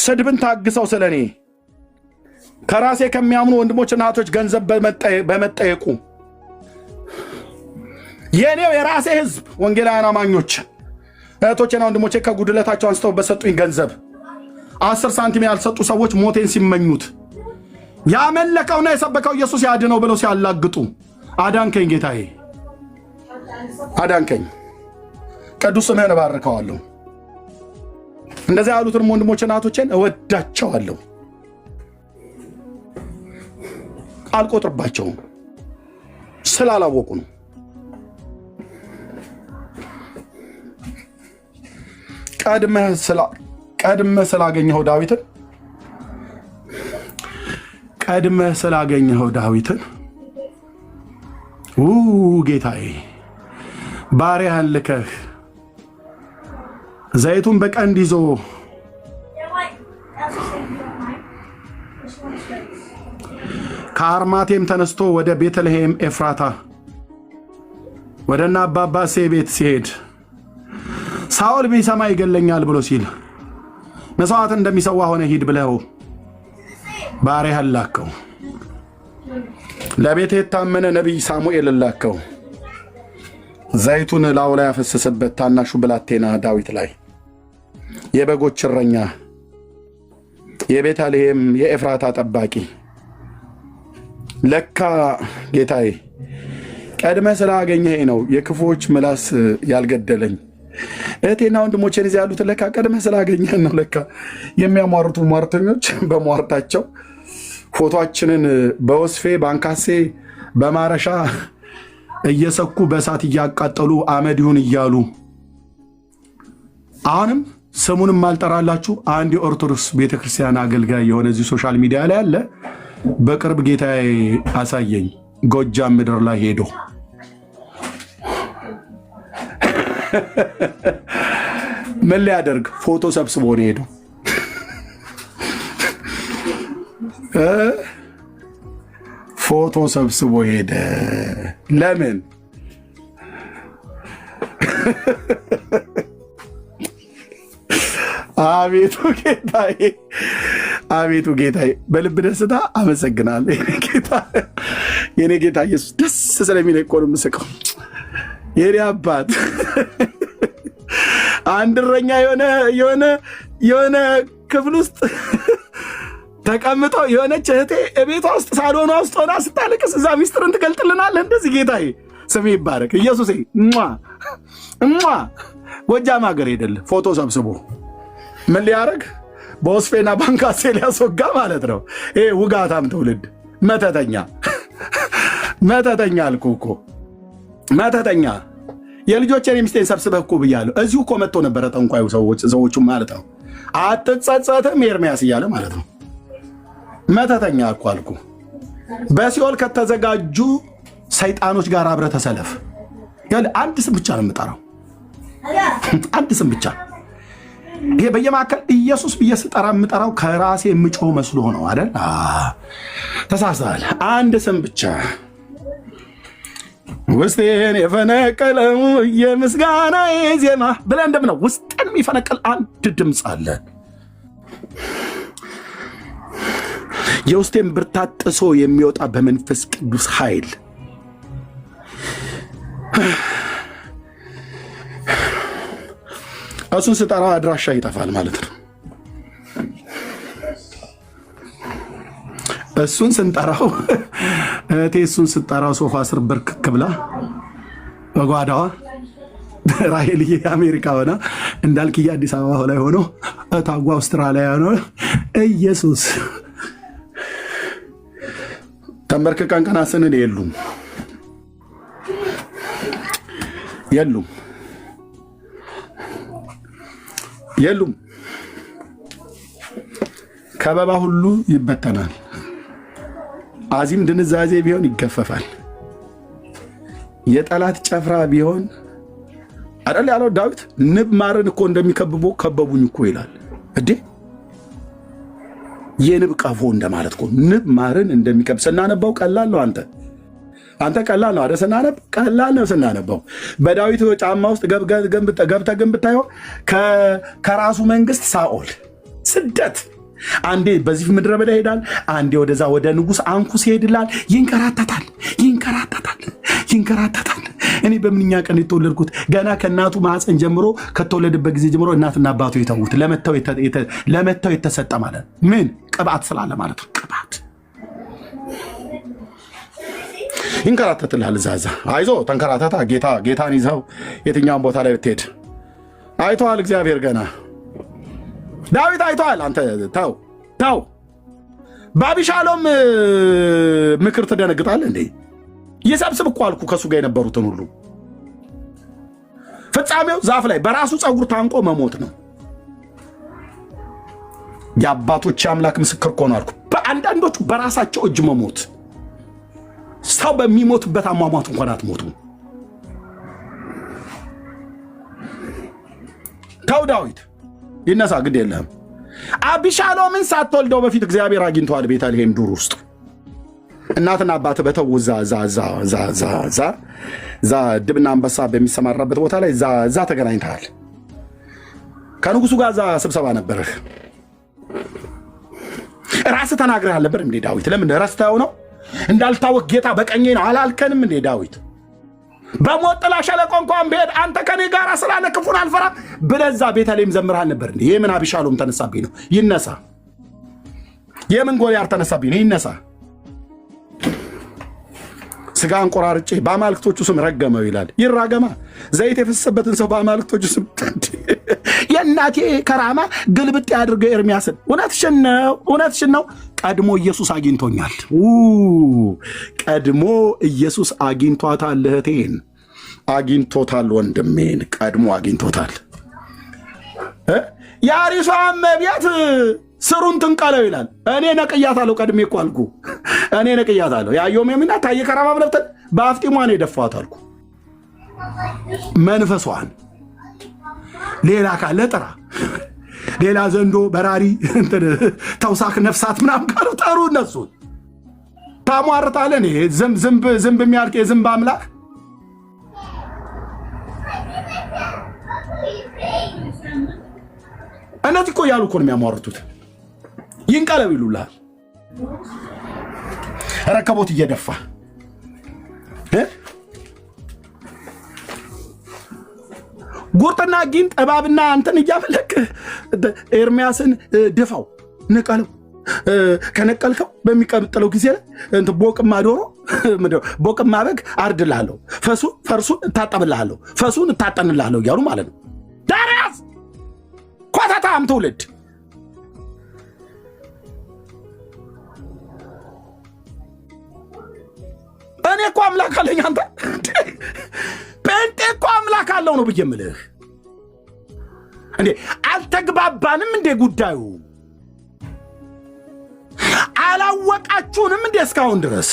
ስድብን ታግሰው ስለኔ ከራሴ ከሚያምኑ ወንድሞችና እህቶች ገንዘብ በመጠየቁ የኔው የራሴ ህዝብ ወንጌላውያን አማኞች እህቶችና ወንድሞቼ ከጉድለታቸው አንስተው በሰጡኝ ገንዘብ 10 ሳንቲም ያልሰጡ ሰዎች ሞቴን ሲመኙት ያመለከውና የሰበከው ኢየሱስ ያድነው ብለው ሲያላግጡ አዳንከኝ ጌታዬ አዳንከኝ። ቅዱስ ስምህን እባርከዋለሁ። እንደዚህ ያሉትን ወንድሞችና እህቶቼን እወዳቸዋለሁ። አልቆጥርባቸውም ስላላወቁ ነው። ቀድመህ ስላገኘኸው ዳዊትን ጌታዬ ባሪያህን ልከህ ዘይቱን በቀንድ ይዞ ከአርማቴም ተነስቶ ወደ ቤተልሔም ኤፍራታ ወደና አባባሴ ቤት ሲሄድ ሳኦል ቢሰማ ይገለኛል ብሎ ሲል መስዋዕት እንደሚሰዋ ሆነ ሂድ ብለው ባሪያህን ላከው። ለቤት የታመነ ነቢይ ሳሙኤል ላከው። ዘይቱን ላዩ ላይ ያፈሰሰበት ታናሹ ብላቴና ዳዊት ላይ የበጎች እረኛ የቤተልሔም የኤፍራታ ጠባቂ ለካ ጌታዬ ቀድመህ ስላገኘኸኝ ነው የክፉዎች ምላስ ያልገደለኝ። እህቴና ወንድሞቼን እዚህ ያሉት ለካ ቀድመህ ስላገኘህ ነው። ለካ የሚያሟርቱ ሟርተኞች በሟርታቸው ፎቶአችንን በወስፌ ባንካሴ በማረሻ እየሰኩ በእሳት እያቃጠሉ አመድ ይሁን እያሉ አሁንም ስሙንም አልጠራላችሁ አንድ የኦርቶዶክስ ቤተክርስቲያን አገልጋይ የሆነ እዚህ ሶሻል ሚዲያ ላይ አለ። በቅርብ ጌታዬ አሳየኝ። ጎጃም ምድር ላይ ሄዶ ምን ሊያደርግ ፎቶ ሰብስቦ ነው ሄዶ ፎቶ ሰብስቦ ሄደ። ለምን? አቤቱ ጌታዬ አቤቱ ጌታዬ በልብ ደስታ አመሰግናለሁ። የኔ ጌታ ኢየሱስ ደስ ስለሚለኝ እኮ ነው የምስቀው። የኔ አባት አንድ እረኛ የሆነ ክፍል ውስጥ ተቀምጠው የሆነች እህቴ ቤቷ ውስጥ ሳሎኗ ውስጥ ሆና ስታለቅስ እዛ ሚስጥርን ትገልጥልናለህ። እንደዚህ ጌታዬ ስም ይባረክ። ኢየሱሴ ጎጃም ሀገር ሄደል ፎቶ ሰብስቦ ምን ሊያደርግ በወስፌና ባንካሴ ሊያስወጋ ማለት ነው። ይሄ ውጋታም ትውልድ መተተኛ አልኩ እኮ መተተኛ። የልጆቼን የሚስቴን ሰብስበህ እኮ ብያለሁ። እዚሁ እኮ መጥቶ ነበረ ጠንቋዩ ሰዎቹ ማለት ነው። አትጸጸትም ኤርሚያስ እያለ ማለት ነው። መተተኛ እኮ አልኩ። በሲኦል ከተዘጋጁ ሰይጣኖች ጋር አብረህ ተሰለፍ። አንድ ስም ብቻ ነው የምጠራው፣ አንድ ስም ብቻ። ይሄ በየማከል ኢየሱስ ብዬ ስጠራ የምጠራው ከራሴ የምጮህ መስሎ ነው አይደል? ተሳስተሃል። አንድ ስም ብቻ ውስጤን የፈነቀለው የምስጋና ዜማ ብለህ እንደምነው ውስጤን የሚፈነቀል አንድ ድምፅ አለ። የውስጤን ብርታት ጥሶ የሚወጣ በመንፈስ ቅዱስ ኃይል እሱን ስጠራው አድራሻ ይጠፋል ማለት ነው። እሱን ስንጠራው እህቴ እሱን ስጠራው ሶፋ ስር ብርክክ ብላ በጓዳዋ ራሄልዬ አሜሪካ ሆና እንዳልክዬ አዲስ አበባ ላይ ሆኖ እታጓ አውስትራሊያ ሆኖ ኢየሱስ ተንበርክከን ቀና ስንል የሉም። ከበባ ሁሉ ይበተናል። አዚም ድንዛዜ ቢሆን ይገፈፋል። የጠላት ጨፍራ ቢሆን አይደል ያለው ዳዊት ንብ ማርን እኮ እንደሚከብቦ ከበቡኝ እኮ ይላል። እዴ የንብ ቀፎ እንደማለት እኮ ንብ ማርን እንደሚከብ ስናነባው ቀላል ነው። አንተ ቀላል ነው አይደል? ቀላል ነው ስናነባው። በዳዊት ጫማ ውስጥ ገብተህ ግን ብታየው ከራሱ መንግስት ስደት አንዴ በዚህ ምድረ በዳ ይሄዳል፣ አንዴ ወደዛ ወደ ንጉሥ አንኩስ ይሄድላል። ይንከራተታል። እኔ በምንኛ ቀን የተወለድኩት ገና ከእናቱ ማህፀን ጀምሮ ከተወለደበት ጊዜ ጀምሮ እናትና አባቱ የተዉት ለመተው የተሰጠ ማለት ምን ቅባት ስላለ ማለት ነው። ቅባት ይንከራተትልሃል። እዛዛ አይዞ ተንከራተታ ጌታን ይዘው የትኛውን ቦታ ላይ ብትሄድ አይተዋል እግዚአብሔር። ገና ዳዊት አይተዋል። አንተ ተው በአቢሻሎም ምክር ትደነግጣለህ እንዴ? ይሰብስብ እኮ አልኩ ከሱ ጋር የነበሩትን ሁሉ። ፍጻሜው ዛፍ ላይ በራሱ ፀጉር ታንቆ መሞት ነው። የአባቶች አምላክ ምስክር እኮ ነው አልኩ። በአንዳንዶቹ በራሳቸው እጅ መሞት። ሰው በሚሞትበት አሟሟት እንኳን አትሞቱ። ተው ዳዊት ይነሳ፣ ግድ የለህም። አቢሻሎምን ሳትወልደው በፊት እግዚአብሔር አግኝተዋል ቤተልሔም ዱር ውስጥ። እናትና አባት በተው ዛ ድብና አንበሳ በሚሰማራበት ቦታ ላይ ዛ ተገናኝተሃል። ከንጉሱ ጋር ዛ ስብሰባ ነበርህ። ራስህ ተናግረህ አልነበር እንዴ ዳዊት? ለምን ረስተኸው ነው? እንዳልታወቅ ጌታ በቀኜ ነው አላልከንም እንዴ ዳዊት? በሞት ጥላ ሸለቆ እንኳን ብሄድ አንተ ከኔ ጋር ስላለ ክፉን አልፈራም ብለህ እዛ ቤተልሔም ዘምረሃል ነበር እንዴ? የምን አቢሻሎም ተነሳብኝ ነው? ይነሳ። የምን ጎልያድ ተነሳብኝ ነው? ይነሳ። ስጋ አንቆራርጬ በአማልክቶቹ ስም ረገመው ይላል። ይራገማ። ዘይት የፈሰሰበትን ሰው በአማልክቶቹ ስም የእናቴ ከራማ ግልብጥ ያድርገው ኤርሚያስን። እውነትሽን ነው። ቀድሞ ኢየሱስ አግኝቶኛል። ቀድሞ ኢየሱስ አግኝቷታል። እህቴን አግኝቶታል። ወንድሜን ቀድሞ አግኝቶታል። የአሪሷም ቤት ስሩን ትንቀለው ይላል። እኔ ነቅያታለሁ። ቀድሜ እኮ አልኩ። እኔ ነቅያታለሁ። ያየውም የሚና ታየ ከራማ ብለብተን በአፍጢሟን የደፋት አልኩ። መንፈሷን ሌላ ካለ ጥራ። ሌላ ዘንዶ በራሪ ተውሳክ ነፍሳት ምናምን ካሉ ጠሩ። እነሱን ታሟርታለን። ዝንብ የሚያልቅ የዝንብ አምላክ እነዚህ እኮ ያሉ እኮ ነው የሚያሟርቱት። ይንቀለው ይሉላል። ረከቦት እየደፋ ጉርጥና ጊንጥ እባብና አንተን እያመለክ ኤርሚያስን ድፋው፣ ንቀለው። ከነቀልከው በሚቀጥለው ጊዜ ላይ ቦቅማ ዶሮ ቦቅማ በግ አርድልሃለሁ፣ ፈርሱን እታጠብልሃለሁ፣ ፈሱን እታጠንልሃለሁ እያሉ ማለት ነው። ዳርያስ ኮታታም ትውልድ እኔ እኮ አምላክ አለኝ። አንተ ጴንጤ እኮ አምላክ አለው ነው ብዬ የምልህ እንዴ። አልተግባባንም እንዴ? ጉዳዩ አላወቃችሁንም እንዴ እስካሁን ድረስ?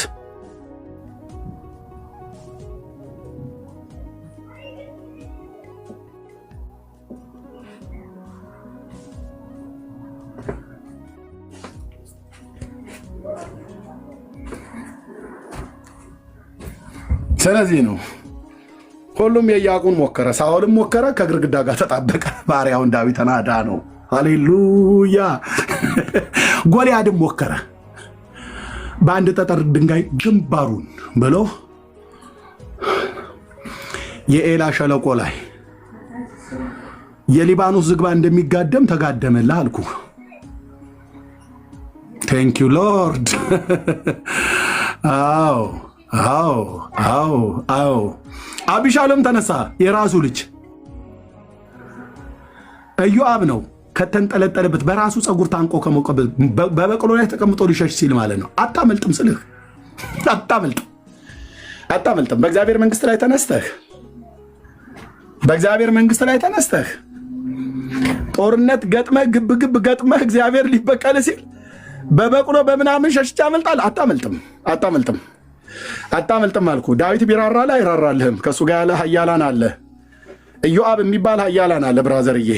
ስለዚህ ነው ሁሉም የያቁን ሞከረ። ሳኦልም ሞከረ፣ ከግርግዳ ጋር ተጣበቀ። ባሪያውን ዳዊትን አዳነው። ሃሌሉያ። ጎልያድም ሞከረ፣ በአንድ ጠጠር ድንጋይ ግንባሩን ብሎ የኤላ ሸለቆ ላይ የሊባኖስ ዝግባ እንደሚጋደም ተጋደመልህ አልኩ። ቴንክ ዩ ሎርድ። አዎ አቢሻሎም ተነሳ። የራሱ ልጅ ኢዮአብ ነው ከተንጠለጠለበት በራሱ ፀጉር ታንቆ ከሞቀበት በበቅሎ ላይ ተቀምጦ ሊሸሽ ሲል ማለት ነው። አታመልጥም ስልህ አታመልጥም። በእግዚአብሔር መንግስት ላይ ተነስተህ ጦርነት ገጥመህ ግብግብ ገጥመህ እግዚአብሔር ሊበቀል ሲል በበቅሎ በምናምን ሸሽቻ አመልጣል። አታመልጥም አልኩ። ዳዊት ቢራራ ላይ አይራራልህም። ከሱ ጋር ያለ ኃያላን አለ። ኢዮአብ የሚባል ኃያላን አለ። ብራዘርዬ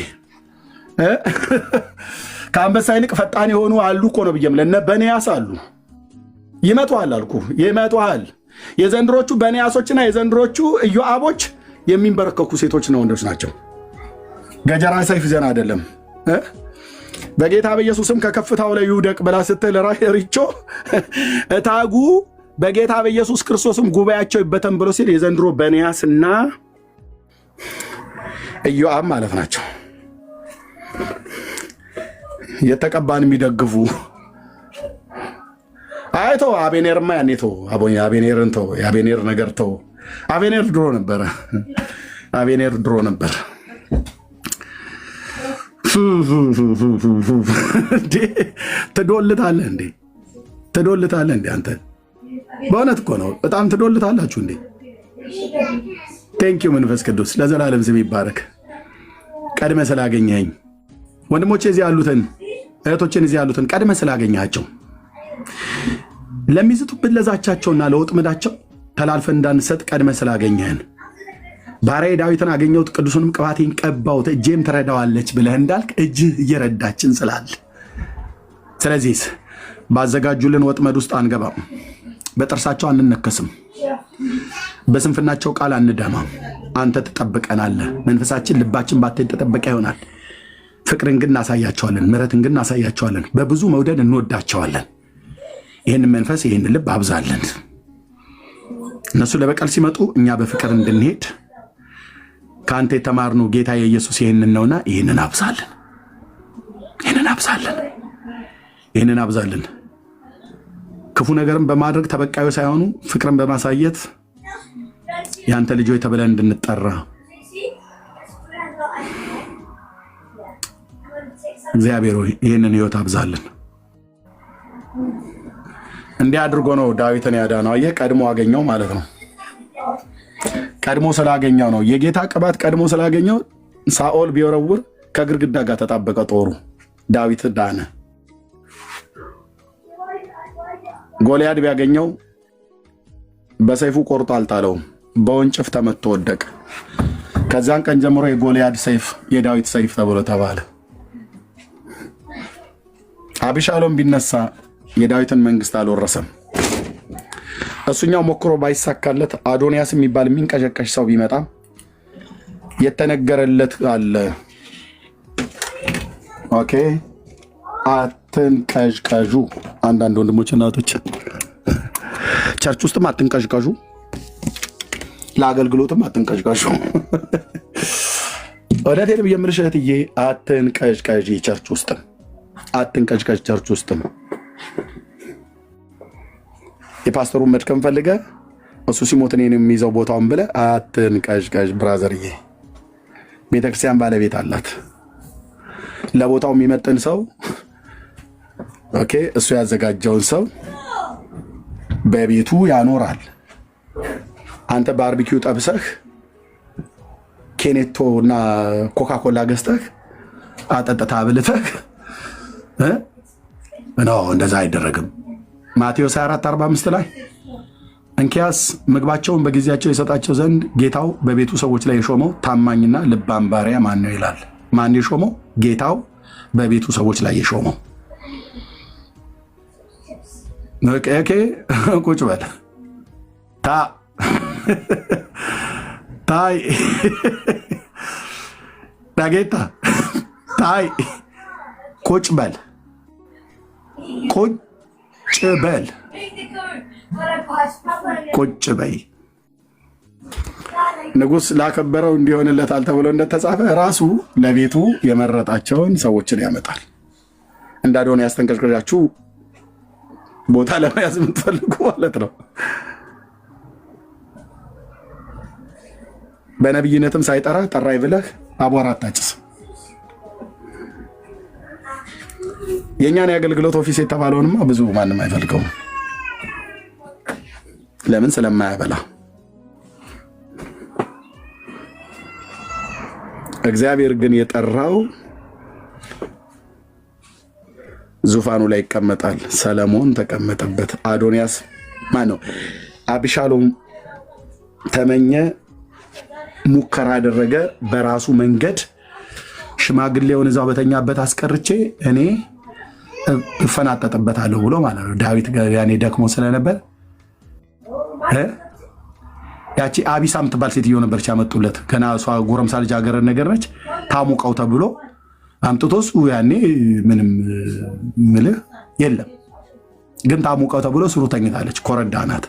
ከአንበሳ ይልቅ ፈጣን የሆኑ አሉ እኮ ነው ብዬም ለነ በንያስ አሉ። ይመጡሃል አልኩ። ይመጡሃል። የዘንድሮቹ በንያሶችና የዘንድሮቹ ኢዮአቦች የሚንበረከኩ ሴቶችና ወንዶች ናቸው። ገጀራ ሰይፍ ዘና አይደለም። በጌታ በኢየሱስም ከከፍታው ላይ ይውደቅ ብላ ስትል ሪቾ እታጉ በጌታ በኢየሱስ ክርስቶስም ጉባኤያቸው ይበተን ብሎ ሲል የዘንድሮ በንያስና ኢዮአብ ማለት ናቸው። የተቀባን የሚደግፉ አይቶ አቤኔርማ ያኔ ተው አቤኔርን ተው የአቤኔር ነገር ተው። አቤኔር ድሮ ነበር። ትዶልታለህ እንዴ አንተ? በእውነት እኮ ነው። በጣም ትዶልታላችሁ እንዴ። ቴንኪው መንፈስ ቅዱስ ለዘላለም ስም ይባረክ። ቀድመ ስላገኘኸኝ ወንድሞቼ እዚህ ያሉትን እህቶችን እዚህ ያሉትን ቀድመ ስላገኘሃቸው ለሚዝቱብን ለዛቻቸውና ለወጥመዳቸው ተላልፈን እንዳንሰጥ ቀድመ ስላገኘህን ባሪያዬ ዳዊትን አገኘሁት ቅዱሱንም ቅባቴን ቀባሁት እጄም ትረዳዋለች ብለህ እንዳልክ እጅህ እየረዳችን ስላለ ስለዚህ ባዘጋጁልን ወጥመድ ውስጥ አንገባም። በጥርሳቸው አንነከስም። በስንፍናቸው ቃል አንደማም። አንተ ትጠብቀናለህ። መንፈሳችን ልባችን ባትል ተጠበቀ ይሆናል። ፍቅርን ግን እናሳያቸዋለን። ምሕረትን ግን እናሳያቸዋለን። በብዙ መውደድ እንወዳቸዋለን። ይህን መንፈስ ይህን ልብ አብዛለን። እነሱ ለበቀል ሲመጡ እኛ በፍቅር እንድንሄድ ከአንተ የተማርነው ጌታ የኢየሱስ ይህንን ነውና ይህንን አብዛለን። ክፉ ነገርን በማድረግ ተበቃዩ ሳይሆኑ ፍቅርን በማሳየት ያንተ ልጆች ተብለን እንድንጠራ እግዚአብሔር ሆይ ይህንን ህይወት አብዛለን። እንዲህ አድርጎ ነው ዳዊትን ያዳነው። አየህ፣ ቀድሞ አገኘው ማለት ነው። ቀድሞ ስላገኘው ነው። የጌታ ቅባት ቀድሞ ስላገኘው ሳኦል ቢወረውር ከግድግዳ ጋር ተጣበቀ ጦሩ። ዳዊት ዳነ። ጎልያድ ቢያገኘው በሰይፉ ቆርጦ አልጣለውም፣ በወንጭፍ ተመቶ ወደቀ። ከዛን ቀን ጀምሮ የጎልያድ ሰይፍ የዳዊት ሰይፍ ተብሎ ተባለ። አቢሻሎም ቢነሳ የዳዊትን መንግስት አልወረሰም። እሱኛው ሞክሮ ባይሳካለት አዶንያስ የሚባል የሚንቀሸቀሽ ሰው ቢመጣ የተነገረለት አለ። ኦኬ፣ አትንቀዥቀዡ። አንዳንድ ወንድሞች እናቶች ቸርች ውስጥም አትንቀዥቀዡ፣ ለአገልግሎትም አትንቀዥቀዡ። ወደቴን የምልሽ እህትዬ አትንቀዥቀዥ፣ ቸርች ውስጥም አትንቀዥቀዥ። ቸርች ውስጥም የፓስተሩን መድከም ፈልገ እሱ ሲሞት እኔን የሚይዘው ቦታውን ብለ አትንቀዥቀዥ። ብራዘርዬ ቤተክርስቲያን ባለቤት አላት። ለቦታው የሚመጥን ሰው ኦኬ፣ እሱ ያዘጋጀውን ሰው በቤቱ ያኖራል። አንተ ባርቢኪው ጠብሰህ ኬኔቶ እና ኮካኮላ ገዝተህ አጠጥታ ብልተህ ነው። እንደዛ አይደረግም። ማቴዎስ 24:45 ላይ እንኪያስ ምግባቸውን በጊዜያቸው የሰጣቸው ዘንድ ጌታው በቤቱ ሰዎች ላይ የሾመው ታማኝና ልባም ባሪያ ማን ነው ይላል። ማን የሾመው? ጌታው በቤቱ ሰዎች ላይ የሾመው። ኦኬ፣ ቁጭ በል ታይ ዳጌታ ታይ ቁጭ በል ቁጭ በይ። ንጉሥ ላከበረው እንዲሆንለታል ተብሎ እንደተጻፈ ራሱ ለቤቱ የመረጣቸውን ሰዎችን ያመጣል። እንደ አዶንያስ ተንቀዥቅዣችሁ ቦታ ለመያዝ የምትፈልጉ ማለት ነው። በነቢይነትም ሳይጠራ ጠራይ ብለህ አቧራ አታጭስ። የእኛን የአገልግሎት ኦፊስ የተባለውንማ ብዙ ማንም አይፈልገውም። ለምን? ስለማያበላ። እግዚአብሔር ግን የጠራው ዙፋኑ ላይ ይቀመጣል። ሰለሞን ተቀመጠበት። አዶንያስ ማነው? አቢሻሎም ተመኘ፣ ሙከራ አደረገ። በራሱ መንገድ ሽማግሌውን እዛው በተኛበት አስቀርቼ እኔ እፈናጠጥበታለሁ ብሎ ማለት ነው። ዳዊት ያኔ ደክሞ ስለነበር ያቺ አቢሳ የምትባል ሴትዮ ነበረች ያመጡለት። ገና እሷ ጎረምሳ ልጅ አገረ ነገር ነች። ታሙቀው ተብሎ አምጥቶስ ያኔ ምንም ምልህ የለም። ግን ታሙቀው ተብሎ ስሩ ተኝታለች። ኮረዳ ናት።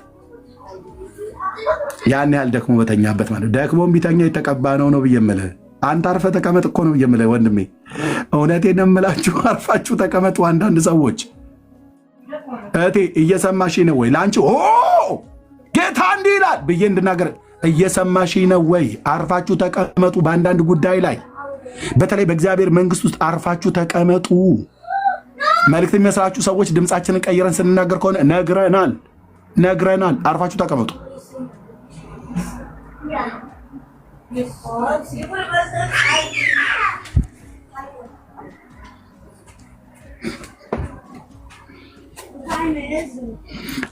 ያን ያህል ደክሞ በተኛበት ማለት ደክሞም ቢተኛ የተቀባ ነው ብዬ የምልህ አንተ አርፈ ተቀመጥ እኮ ነው ብዬ የምልህ ወንድሜ። እውነቴን ነው የምላችሁ፣ አርፋችሁ ተቀመጡ። አንዳንድ ሰዎች እህቴ እየሰማሽ ነው ወይ? ለአንቺ ጌታ እንዲህ ይላል ብዬ እንድናገር እየሰማሽ ነው ወይ? አርፋችሁ ተቀመጡ። በአንዳንድ ጉዳይ ላይ በተለይ በእግዚአብሔር መንግስት ውስጥ አርፋችሁ ተቀመጡ። መልእክት የሚመስላችሁ ሰዎች ድምፃችንን ቀይረን ስንናገር ከሆነ ነግረናል። አርፋችሁ ተቀመጡ።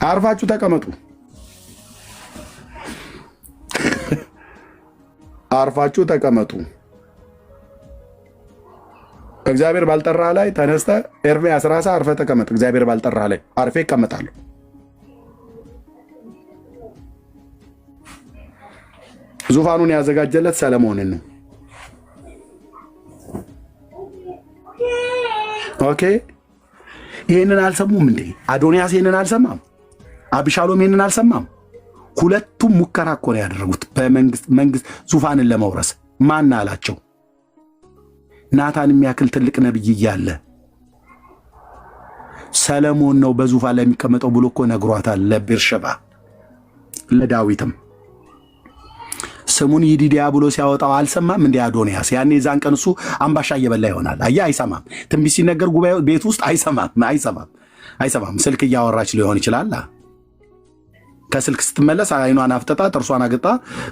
አርፋችሁ ተቀመጡ። አርፋችሁ ተቀመጡ። እግዚአብሔር ባልጠራ ላይ ተነስተ ኤርምያስ ራስህ አርፈህ ተቀመጥ። እግዚአብሔር ባልጠራ ላይ አርፌ እቀመጣለሁ። ዙፋኑን ያዘጋጀለት ሰለሞንን ነው። ኦኬ፣ ይህንን አልሰሙም እንዴ? አዶንያስ ይህንን አልሰማም? አብሻሎም ይህንን አልሰማም? ሁለቱም ሙከራ እኮ ነው ያደረጉት በመንግስት ዙፋንን ለመውረስ። ማን አላቸው? ናታን የሚያክል ትልቅ ነብይ እያለ ሰለሞን ነው በዙፋን ላይ የሚቀመጠው ብሎ እኮ ነግሯታል ለቤርሸባ ለዳዊትም። ስሙን ይዲዲያ ብሎ ሲያወጣው አልሰማም እንዴ አዶንያስ? ያኔ ዛን ቀን እሱ አምባሻ እየበላ ይሆናል። አየህ፣ አይሰማም። ትንቢት ሲነገር ጉባኤ ቤት ውስጥ አይሰማም። ስልክ እያወራች ሊሆን ይችላል። ከስልክ ስትመለስ አይኗን አፍጥጣ ጥርሷን አግጣ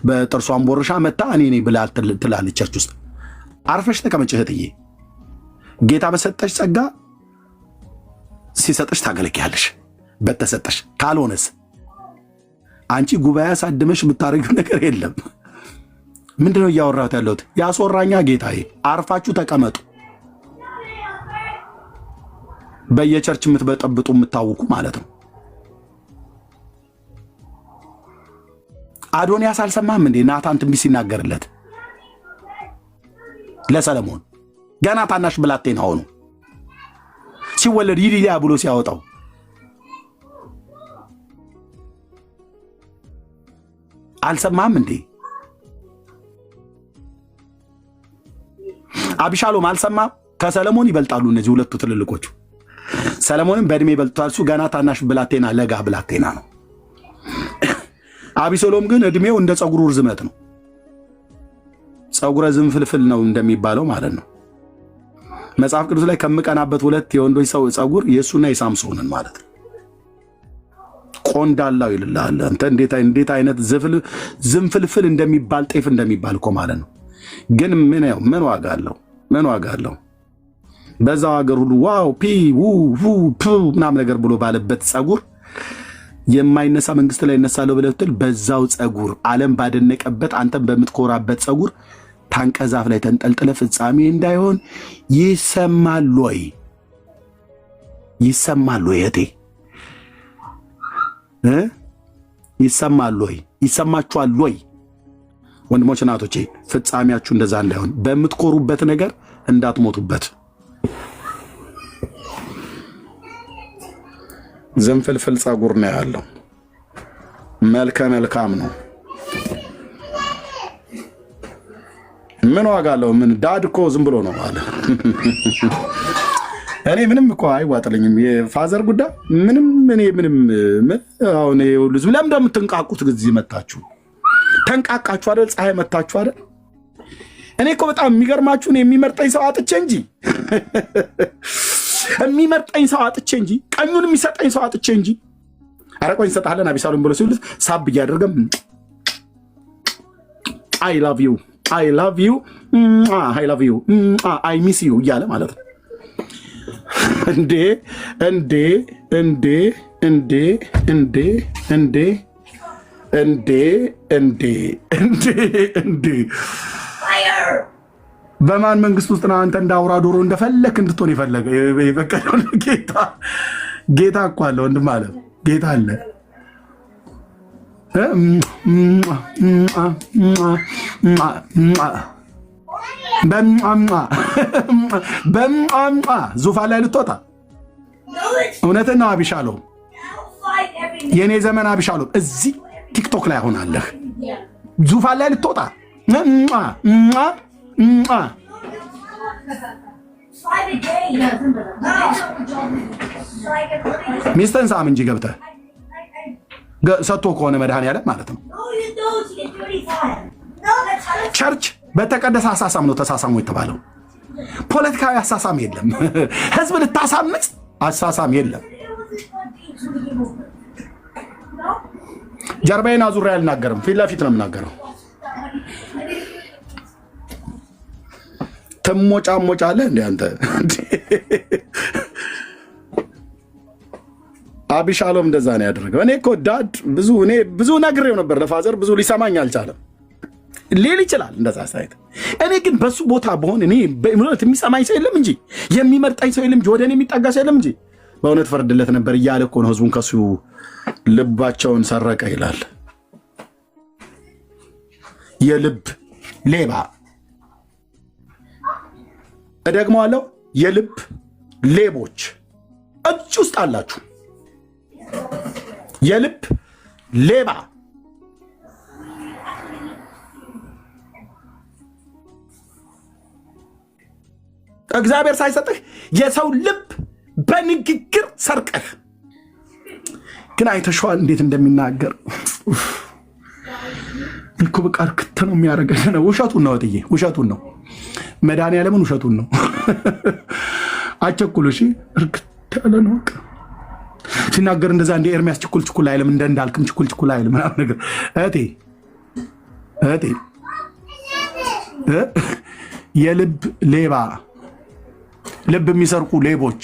በጥርሷን ቦርሻ መታ እኔ ነኝ ብላ ትላለች ቸርች ውስጥ። አርፈሽ ተቀመጭ እህትዬ። ጌታ በሰጠሽ ጸጋ ሲሰጥሽ ታገለግያለሽ በተሰጠሽ። ካልሆነስ አንቺ ጉባኤ አሳድመሽ የምታደርጊው ነገር የለም። ምንድነው እያወራሁት ያለሁት? ያስወራኛ ጌታዬ። አርፋችሁ ተቀመጡ። በየቸርች የምትበጠብጡ የምታውቁ ማለት ነው። አዶንያስ አልሰማም እንዴ? ናታን ትንቢት ሲናገርለት ለሰለሞን ገና ታናሽ ብላቴና ሆኖ ሲወለድ ይዲዲያ ብሎ ሲያወጣው አልሰማም እንዴ? አብሻሎም አልሰማም? ከሰለሞን ይበልጣሉ እነዚህ ሁለቱ ትልልቆቹ። ሰለሞንም በእድሜ ይበልጣል። እሱ ገና ታናሽ ብላቴና ለጋ ብላቴና ነው። አቢሶሎም ግን እድሜው እንደ ጸጉሩ ርዝመት ነው። ጸጉረ ዝንፍልፍል ነው እንደሚባለው ማለት ነው። መጽሐፍ ቅዱስ ላይ ከምቀናበት ሁለት የወንዶች ሰው ጸጉር የእሱና የሳምሶንን ማለት ነው። ቆንዳላው ይልልሃል አንተ። እንዴት አይነት ዝንፍልፍል እንደሚባል ጤፍ እንደሚባል እኮ ማለት ነው። ግን ምን ዋጋ አለው? ምን ዋጋ አለው? በዛው ሀገር ሁሉ ዋው ፒ ው ፑ ምናምን ነገር ብሎ ባለበት ጸጉር የማይነሳ መንግስት ላይ እነሳለሁ ብለህ ብትል በዛው ጸጉር ዓለም ባደነቀበት አንተም በምትኮራበት ጸጉር ታንቀዛፍ ላይ ተንጠልጥለ ፍጻሜ እንዳይሆን ይሰማል ወይ? ይሰማል ወይ? እቴ ይሰማል ወይ? ይሰማችኋል ወይ? ወንድሞች እናቶቼ፣ ፍጻሜያችሁ እንደዛ እንዳይሆን በምትኮሩበት ነገር እንዳትሞቱበት። ዝንፍልፍል ጸጉር ነው ያለው። መልካም ነው። ምን ዋጋ አለው? ምን ዳድ እኮ ዝም ብሎ ነው አለ። እኔ ምንም እኮ አይዋጥልኝም የፋዘር ጉዳይ ምንም አሁን ሁሉ ለምን እንደምትንቃቁት ጊዜ መጣችሁ ተንቃቃችሁ አይደል? ፀሐይ መታችሁ አይደል? እኔ እኮ በጣም የሚገርማችሁ ነው የሚመርጠኝ ሰው አጥቼ እንጂ ቀኙን የሚሰጠኝ ሰው አጥቼ እንጂ። ኧረ ቆይ እንሰጥሃለን አቢሳሎም ብሎ ሲሉት ሳብ እያደረገም አይ ላቭ ዩ አይ ሚስ ዩ እያለ ማለት ነው። እንዴ በማን መንግስት ውስጥ ነው አንተ እንዳውራ ዶሮ እንደፈለክ እንድትሆን የፈቀደው? ጌታ እኮ አለ ወንድም አለ። ጌታ አለ። በምአምአ ዙፋን ላይ ልትወጣ እውነትን ነው አቢሻሎም። የኔ ዘመን አቢሻሎም እዚህ ቲክቶክ ላይ ሆናለህ ዙፋን ላይ ልትወጣ ሚስትህን ሳም እንጂ ገብተህ ሰጥቶ ከሆነ መድኃኒዓለም ማለት ነው። ቸርች በተቀደሰ አሳሳም ነው ተሳሳሙ የተባለው። ፖለቲካዊ አሳሳም የለም። ህዝብ ልታሳምጽ አሳሳም የለም። ጀርባዬን አዙሬ አልናገርም፣ ፊት ለፊት ነው የምናገረው። ትሞጫሞጫለህ እንደ አንተ አቢሻሎም እንደዛ ነው ያደረገው። እኔ እኮ ዳድ ብዙ ነግሬው ነበር ለፋዘር፣ ብዙ ሊሰማኝ አልቻለም። ሊል ይችላል እንደዛ ሳይት። እኔ ግን በሱ ቦታ በሆን እኔ በእምነት የሚሰማኝ ሰው የለም እንጂ የሚመርጠኝ ሰው የለም እንጂ ወደ እኔ የሚጠጋ ሰው የለም እንጂ በእውነት ፈርድለት ነበር እያለ እኮ ነው ህዝቡን ከሱ ልባቸውን ሰረቀ ይላል። የልብ ሌባ እደግመዋለሁ፣ የልብ ሌቦች እጅ ውስጥ አላችሁ። የልብ ሌባ እግዚአብሔር ሳይሰጥህ የሰው ልብ በንግግር ሰርቀህ ግን አይተሽዋል እንዴት እንደሚናገር እኮ በቃ እርክት ነው የሚያደርገው ነው። ውሸቱን ነው እትዬ፣ ውሸቱን ነው መድኃኒዓለምን፣ ውሸቱን ነው። አቸኩሉ እሺ፣ እርክት ያለ ነው ሲናገር እንደዛ እንደ ኤርሚያስ ችኩል አይልም፣ እንደ እንዳልክም ችኩል አይልም ምናምን ነገር። እህቴ የልብ ሌባ፣ ልብ የሚሰርቁ ሌቦች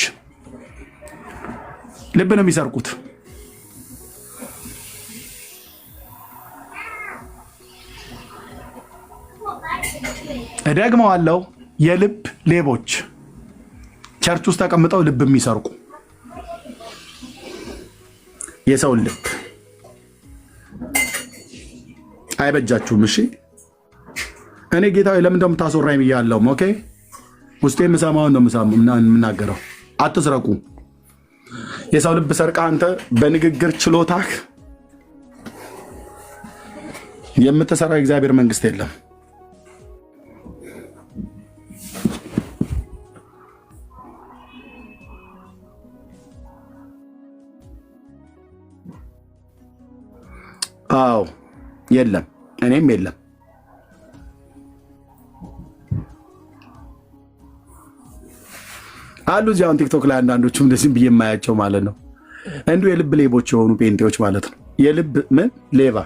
ልብ ነው የሚሰርቁት። እደግመዋለሁ፣ የልብ ሌቦች ቸርች ውስጥ ተቀምጠው ልብ የሚሰርቁ የሰውን ልብ አይበጃችሁም። እሺ እኔ ጌታዬ ለምን እንደምታስወራኝ ብያለሁ። ኦኬ ውስጤ የምሰማውን ነው የምናገረው። አትስረቁ። የሰው ልብ ሰርቃ አንተ በንግግር ችሎታህ የምትሰራው የእግዚአብሔር መንግስት የለም። አዎ የለም፣ እኔም የለም። አሉ እዚህ አሁን ቲክቶክ ላይ አንዳንዶቹም እንደዚህ ብዬ የማያቸው ማለት ነው እንዲሁ የልብ ሌቦች የሆኑ ጴንጤዎች ማለት ነው። የልብ ምን ሌባ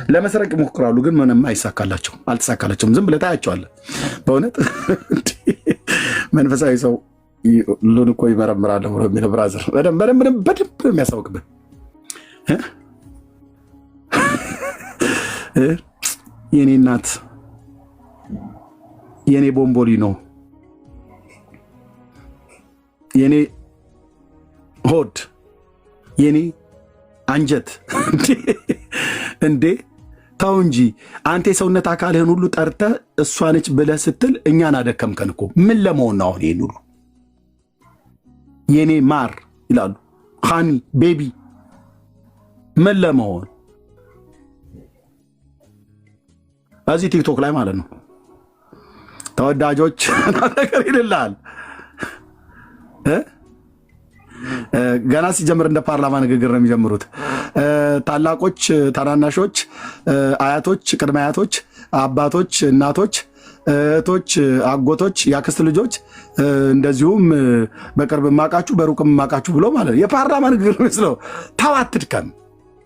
ለመስረቅ ይሞክራሉ፣ ግን ምንም አይሳካላቸውም፣ አልተሳካላቸውም። ዝም ብለህ ታያቸዋለህ። በእውነት መንፈሳዊ ሰው ሁሉን እኮ ይመረምራል ብሎ የሚለው ብራዘር በደንብ የሚያሳውቅብን የኔ እናት የኔ ቦምቦሊኖ የኔ ሆድ የኔ አንጀት እንዴ ተው እንጂ አንተ የሰውነት አካልህን ሁሉ ጠርተህ እሷ ነች ብለህ ስትል እኛን አደከምከን እኮ። ምን ለመሆን ነው አሁን ይሄን ሁሉ? የኔ ማር ይላሉ ሃኒ ቤቢ ምን ለመሆን? እዚህ ቲክቶክ ላይ ማለት ነው ተወዳጆች ነገር ይልላል። ገና ሲጀምር እንደ ፓርላማ ንግግር ነው የሚጀምሩት። ታላቆች፣ ታናናሾች፣ አያቶች፣ ቅድመ አያቶች፣ አባቶች፣ እናቶች፣ እህቶች፣ አጎቶች፣ ያክስት ልጆች እንደዚሁም በቅርብ ማቃችሁ በሩቅም ማቃችሁ ብሎ ማለት የፓርላማ ንግግር ነው መስለው። ተው አትድከም።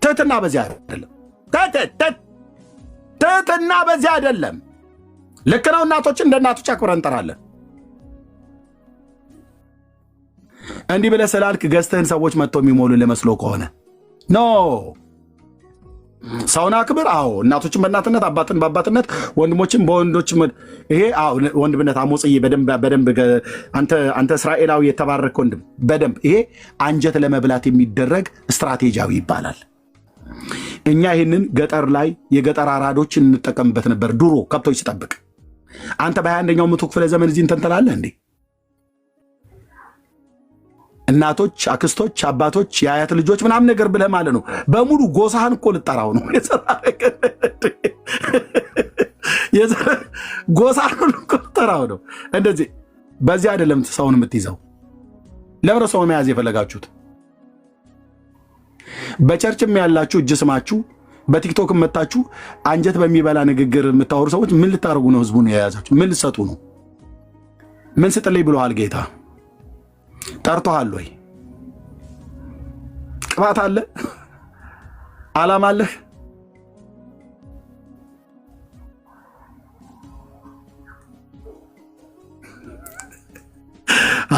ትህትና በዚህ አይደለም። ትህትና በዚህ አይደለም። ልክ ነው። እናቶችን እንደ እናቶች አክብረን እንጠራለን። እንዲህ ብለህ ስላልክ ገዝተህን ሰዎች መጥተው የሚሞሉ ለመስሎ ከሆነ ኖ ሰውን አክብር። አዎ እናቶችን በእናትነት አባትን በአባትነት ወንድሞችን በወንዶች ይሄ ወንድምነት አሞጽዬ በደንብ አንተ እስራኤላዊ የተባረከ ወንድም በደንብ ይሄ አንጀት ለመብላት የሚደረግ ስትራቴጂያዊ ይባላል። እኛ ይህንን ገጠር ላይ የገጠር አራዶችን እንጠቀምበት ነበር ድሮ ከብቶች ሲጠብቅ አንተ በ21ኛው መቶ ክፍለ ዘመን እዚህ እንትን ትላለህ እንዴ? እናቶች፣ አክስቶች፣ አባቶች፣ የአያት ልጆች ምናምን ነገር ብለህ ማለት ነው። በሙሉ ጎሳህን እኮ ልጠራው ነው። ጎሳህን እኮ ልጠራው ነው። እንደዚህ በዚህ አይደለም ሰውን የምትይዘው። ለምን ሰው መያዝ የፈለጋችሁት? በቸርችም ያላችሁ እጅ ስማችሁ በቲክቶክ መታችሁ አንጀት በሚበላ ንግግር የምታወሩ ሰዎች ምን ልታደርጉ ነው? ህዝቡን የያዛችሁ ምን ልትሰጡ ነው? ምን ስጥልኝ ብሎሃል ጌታ? ጠርቶሃል ወይ? ቅባት አለ? ዓላማ አለህ?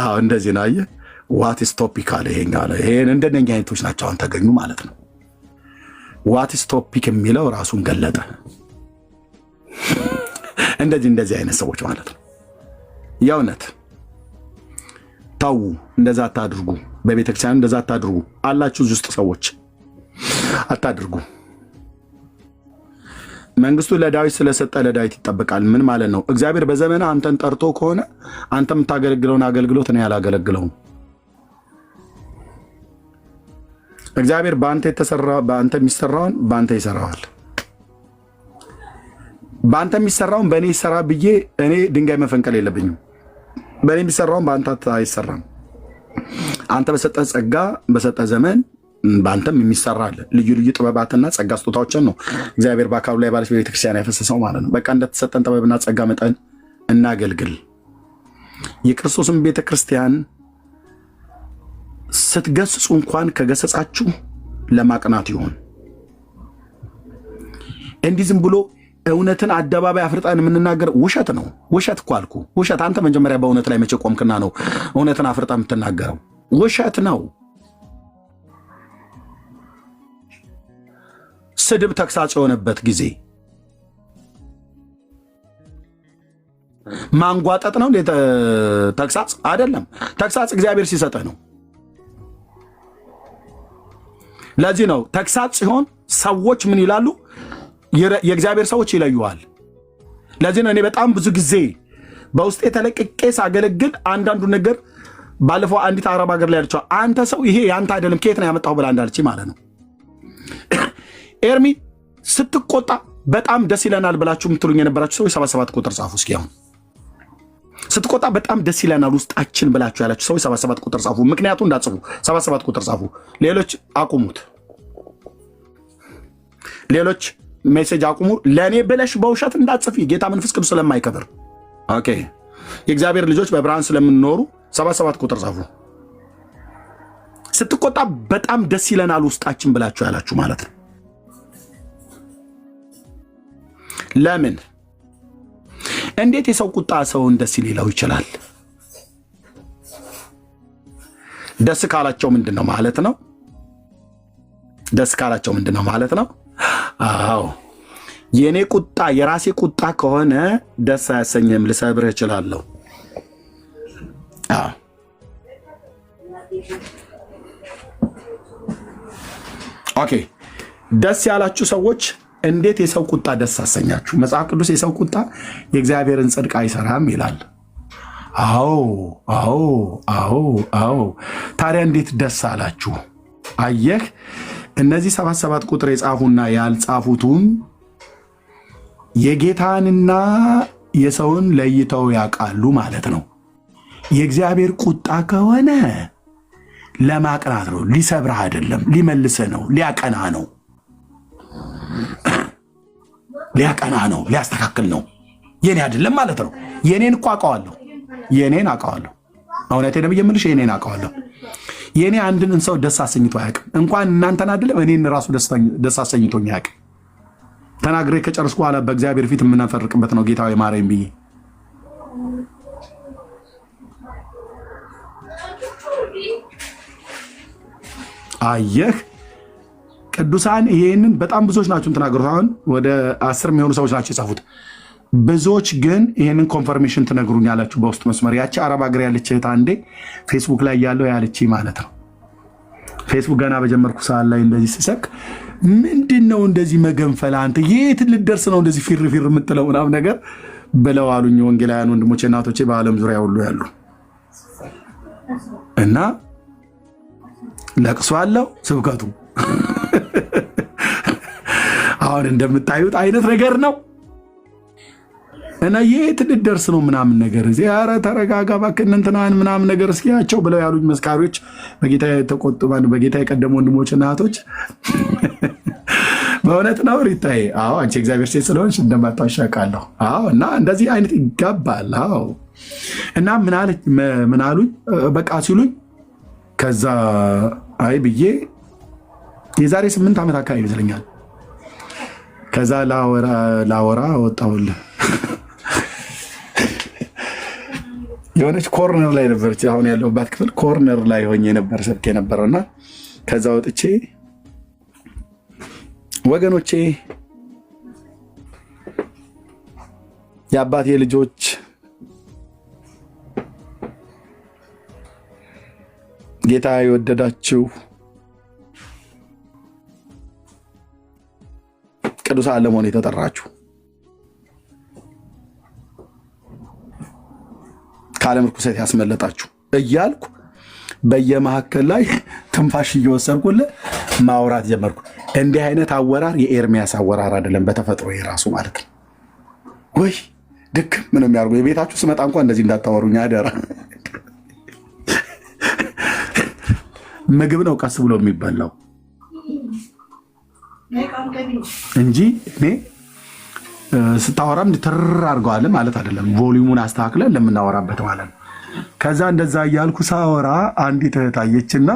አዎ እንደዚህ ነው። አየህ ዋትስ ቶፒክ አለ። ይሄን እንደነኛ አይነቶች ናቸው አሁን ተገኙ ማለት ነው። ዋትስ ቶፒክ የሚለው ራሱን ገለጠ። እንደዚህ አይነት ሰዎች ማለት ነው። የእውነት ታው እንደዛ አታድርጉ። በቤተክርስቲያን እንደዛ አታድርጉ አላችሁ። እዚህ ውስጥ ሰዎች አታድርጉ። መንግስቱ ለዳዊት ስለሰጠ ለዳዊት ይጠበቃል። ምን ማለት ነው? እግዚአብሔር በዘመነ አንተን ጠርቶ ከሆነ አንተ የምታገለግለውን አገልግሎት ነው ያላገለግለውም። እግዚአብሔር በአንተ የሚሰራውን በአንተ ይሰራዋል። በአንተ የሚሰራውን በእኔ ይሰራ ብዬ እኔ ድንጋይ መፈንቀል የለብኝም። በእኔ የሚሰራውን በአንተ አይሰራም። አንተ በሰጠህ ጸጋ በሰጠህ ዘመን በአንተም የሚሰራ አለ። ልዩ ልዩ ጥበባትና ጸጋ ስጦታዎችን ነው እግዚአብሔር በአካሉ ላይ ባለች በቤተክርስቲያን ያፈሰሰው ማለት ነው። በቃ እንደተሰጠን ጥበብና ጸጋ መጠን እናገልግል። የክርስቶስን ቤተክርስቲያን ስትገስጹ እንኳን ከገሰጻችሁ ለማቅናት ይሆን እንዲህ ዝም ብሎ እውነትን አደባባይ አፍርጠን የምንናገር ውሸት ነው። ውሸት እኮ አልኩ ውሸት። አንተ መጀመሪያ በእውነት ላይ መቼ ቆምክና ነው እውነትን አፍርጠ የምትናገረው? ውሸት ነው። ስድብ ተግሳጽ የሆነበት ጊዜ ማንጓጠጥ ነው። ተግሳጽ አይደለም። ተግሳጽ እግዚአብሔር ሲሰጠህ ነው። ለዚህ ነው ተግሳጽ ሲሆን ሰዎች ምን ይላሉ? የእግዚአብሔር ሰዎች ይለዩዋል። ለዚህ ነው እኔ በጣም ብዙ ጊዜ በውስጤ ተለቅቄ ሳገለግል አንዳንዱ ነገር ባለፈው አንዲት አረብ ሀገር ላይ ያለችው አንተ ሰው ይሄ ያንተ አይደለም ከየት ነው ያመጣው ብላ እንዳለች ማለት ነው። ኤርሚ ስትቆጣ በጣም ደስ ይለናል ብላችሁ የምትሉኝ የነበራችሁ ሰዎች 77 ቁጥር ጻፉ እስኪ። አሁን ስትቆጣ በጣም ደስ ይለናል ውስጣችን ብላችሁ ያላችሁ ሰዎች 77 ቁጥር ጻፉ። ምክንያቱም እንዳጽፉ 77 ቁጥር ጻፉ። ሌሎች አቁሙት። ሌሎች ሜሴጅ አቁሙ። ለእኔ ብለሽ በውሸት እንዳጽፊ ጌታ መንፈስ ቅዱስ ስለማይከብር። ኦኬ የእግዚአብሔር ልጆች በብርሃን ስለምንኖሩ 77 ቁጥር ጻፉ። ስትቆጣ በጣም ደስ ይለናል ውስጣችን ብላችሁ ያላችሁ ማለት ነው። ለምን? እንዴት የሰው ቁጣ ሰውን ደስ ሊለው ይችላል? ደስ ካላቸው ምንድን ነው ማለት ነው? ደስ ካላቸው ምንድን ነው ማለት ነው? አዎ የኔ ቁጣ የራሴ ቁጣ ከሆነ ደስ አያሰኝም፣ ልሰብርህ እችላለሁ። ኦኬ ደስ ያላችሁ ሰዎች እንዴት የሰው ቁጣ ደስ አሰኛችሁ? መጽሐፍ ቅዱስ የሰው ቁጣ የእግዚአብሔርን ጽድቅ አይሰራም ይላል። አዎ አዎ አዎ አዎ። ታዲያ እንዴት ደስ አላችሁ? አየህ እነዚህ 77 ቁጥር የጻፉና ያልጻፉትም የጌታንና የሰውን ለይተው ያውቃሉ ማለት ነው። የእግዚአብሔር ቁጣ ከሆነ ለማቅናት ነው፣ ሊሰብርህ አይደለም፣ ሊመልስህ ነው፣ ሊያቀና ነው፣ ሊያቀና ነው፣ ሊያስተካክል ነው። የኔ አይደለም ማለት ነው። የኔን እኮ አውቀዋለሁ፣ የኔን አውቀዋለሁ። እውነቴን ነው የምልሽ፣ የኔን አውቀዋለሁ። የኔ አንድን ሰው ደስ አሰኝቶ አያውቅም። እንኳን እናንተን አይደለም እኔን ራሱ ደስ አሰኝቶኝ አያውቅም። ተናግሬ ከጨረስኩ በኋላ በእግዚአብሔር ፊት የምናፈርቅበት ነው ጌታዊ ማረኝ ብዬ። አየህ ቅዱሳን ይሄንን በጣም ብዙዎች ናቸው ተናገሩት። አሁን ወደ 10 የሚሆኑ ሰዎች ናቸው የጻፉት። ብዙዎች ግን ይሄንን ኮንፈርሜሽን ትነግሩኛላችሁ በውስጥ መስመር። ያቺ አረብ ሀገር ያለች እህት አንዴ ፌስቡክ ላይ ያለው ያለች ማለት ነው። ፌስቡክ ገና በጀመርኩ ሰዓት ላይ እንደዚህ ስሰክ ምንድን ነው እንደዚህ መገንፈል? አንተ የት ልደርስ ነው እንደዚህ ፊር ፊር የምትለው ምናምን ነገር ብለው አሉኝ ወንጌላውያን ወንድሞቼ እናቶቼ በዓለም ዙሪያ ሁሉ ያሉ እና ለቅሶ አለው ስብከቱ አሁን እንደምታዩት አይነት ነገር ነው እና የት ልደርስ ነው ምናምን ነገር እዚህ ኧረ ተረጋጋ እባክህ እንትናን ምናምን ነገር እስኪያቸው ብለው ያሉኝ መስካሪዎች በጌታ የተቆጥባን በጌታ የቀደሙ ወንድሞች እና እህቶች በእውነት ነው ሪታይ። አዎ አንቺ እግዚአብሔር ሴት ስለሆንሽ እንደማታሻቃለሁ። አዎ እና እንደዚህ አይነት ይጋባል። አዎ እና ምን አሉኝ በቃ ሲሉኝ ከዛ አይ ብዬ የዛሬ 8 ዓመት አካባቢ ይመስለኛል ከዛ ላወራ ወጣሁልህ የሆነች ኮርነር ላይ ነበረች አሁን ያለሁባት ክፍል ኮርነር ላይ ሆኜ ነበር ሰብኬ ነበረውና ከዛ ወጥቼ ወገኖቼ የአባቴ ልጆች ጌታ የወደዳችሁ ቅዱሳን ለመሆን የተጠራችሁ ከዓለም ርኩሰት ያስመለጣችሁ እያልኩ በየመካከል ላይ ትንፋሽ እየወሰድኩልህ ማውራት ጀመርኩ። እንዲህ አይነት አወራር የኤርሚያስ አወራር አይደለም፣ በተፈጥሮ የራሱ ማለት ነው። ወይ ድክም ምን የሚያርጉ የቤታችሁ ስመጣ እንኳን እንደዚህ እንዳታወሩኝ አደራ። ምግብ ነው ቀስ ብሎ የሚበላው እንጂ እኔ ስታወራም እንድትር አድርገዋል ማለት አይደለም። ቮሊዩሙን አስተካክለን ለምናወራበት ማለት ነው። ከዛ እንደዛ እያልኩ ሳወራ አንዲት እህት አየችና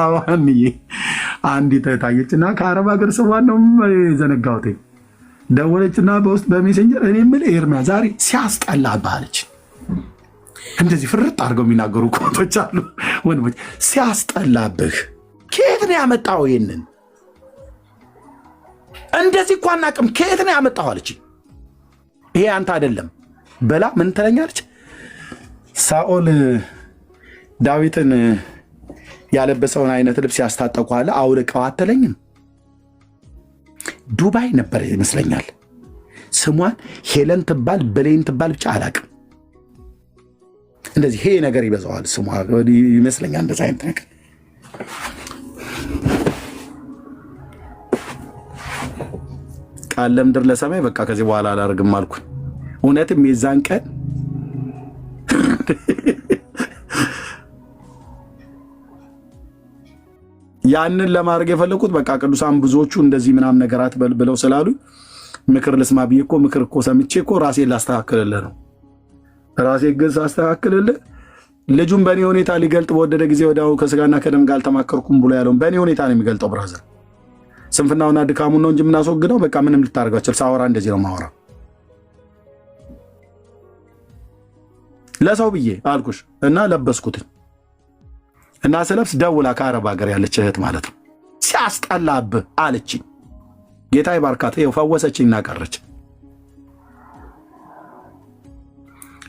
አዋንዬ አንዲት እህት አየችና ከአረብ ሀገር ሰዋን ነው የዘነጋሁት ደወለችና በውስጥ በሜሴንጀር እኔ የምልህ ኤርሚያ ዛሬ ሲያስጠላብህ አለች። እንደዚህ ፍርጥ አድርገው የሚናገሩ ኮቶች አሉ ወንድሞች። ሲያስጠላብህ ከየት ነው ያመጣው? ይሄንን እንደዚህ እኮ አናውቅም ከየት ነው ያመጣው አለች። ይሄ አንተ አይደለም በላ ምን ትለኛለች? ሳኦል ዳዊትን ያለበሰውን አይነት ልብስ ያስታጠቋል አውልቀው አትለኝም? ዱባይ ነበር ይመስለኛል ስሟን ሄለን ትባል ብሌን ትባል ብቻ አላውቅም። እንደዚህ ይሄ ነገር ይበዛዋል ስሟ ይመስለኛል እንደዛ አይነት ነገር። ቃል ለምድር ለሰማይ በቃ ከዚህ በኋላ አላደርግም አልኩኝ። እውነትም የዛን ቀን ያንን ለማድረግ የፈለኩት በቃ ቅዱሳን ብዙዎቹ እንደዚህ ምናምን ነገራት ብለው ስላሉ ምክር ልስማ ብዬ እኮ ምክር እኮ ሰምቼ እኮ ራሴን ላስተካክልልህ ነው። ራሴ ግን ሳስተካክልልህ ልጁን በእኔ ሁኔታ ሊገልጥ በወደደ ጊዜ ወዲያው ከስጋና ከደም ጋር አልተማከርኩም ብሎ ያለውን በእኔ ሁኔታ ነው የሚገልጠው። ብራዘር ስንፍናውና ድካሙን ነው እንጂ የምናስወግደው በቃ ምንም ልታደርጋቸው ሳወራ እንደዚህ ነው ማወራ ለሰው ብዬ አልኩሽ እና ለበስኩትኝ እና ስለብስ ደውላ ከአረብ ሀገር ያለች እህት ማለት ነው ሲያስጠላብህ አለችኝ። ጌታ ይባርካት ይኸው ፈወሰችኝ እና ቀረች።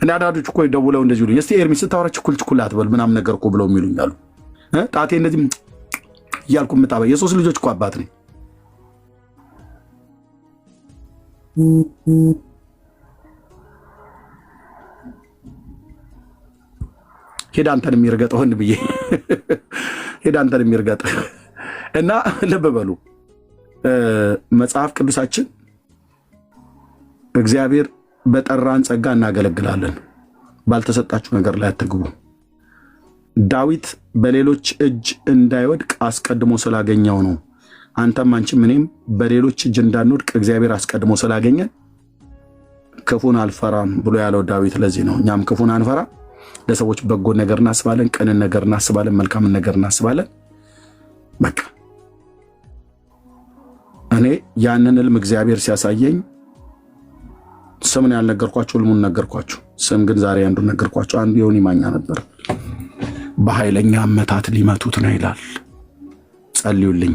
እና አንዳንዶች እኮ ደውለው እንደዚህ ይሉኝ እስቲ ኤርሚ ስታወራ ችኩል አትበል ምናምን ነገር እኮ ብለው የሚሉኝ አሉ። ጣቴ እንደዚህ እያልኩ የምታበይ የሶስት ልጆች እኮ አባት ነኝ። ሄዳ አንተን የሚርገጥ ወንድ ብዬ ሄዳ አንተን የሚርገጥ እና ልብ በሉ መጽሐፍ ቅዱሳችን እግዚአብሔር በጠራን ጸጋ እናገለግላለን። ባልተሰጣችሁ ነገር ላይ አትግቡ። ዳዊት በሌሎች እጅ እንዳይወድቅ አስቀድሞ ስላገኘው ነው። አንተም አንቺም እኔም በሌሎች እጅ እንዳንወድቅ እግዚአብሔር አስቀድሞ ስላገኘን ክፉን አልፈራም ብሎ ያለው ዳዊት ለዚህ ነው። እኛም ክፉን አንፈራ፣ ለሰዎች በጎ ነገር እናስባለን፣ ቅንን ነገር እናስባለን፣ መልካምን ነገር እናስባለን። በቃ እኔ ያንን ህልም እግዚአብሔር ሲያሳየኝ ስምን ያልነገርኳችሁ ህልሙን ነገርኳችሁ። ስም ግን ዛሬ አንዱን ነገርኳችሁ። አንዱ ዮኒ ማኛ ነበር። በኃይለኛ አመታት ሊመቱት ነው ይላል። ጸልዩልኝ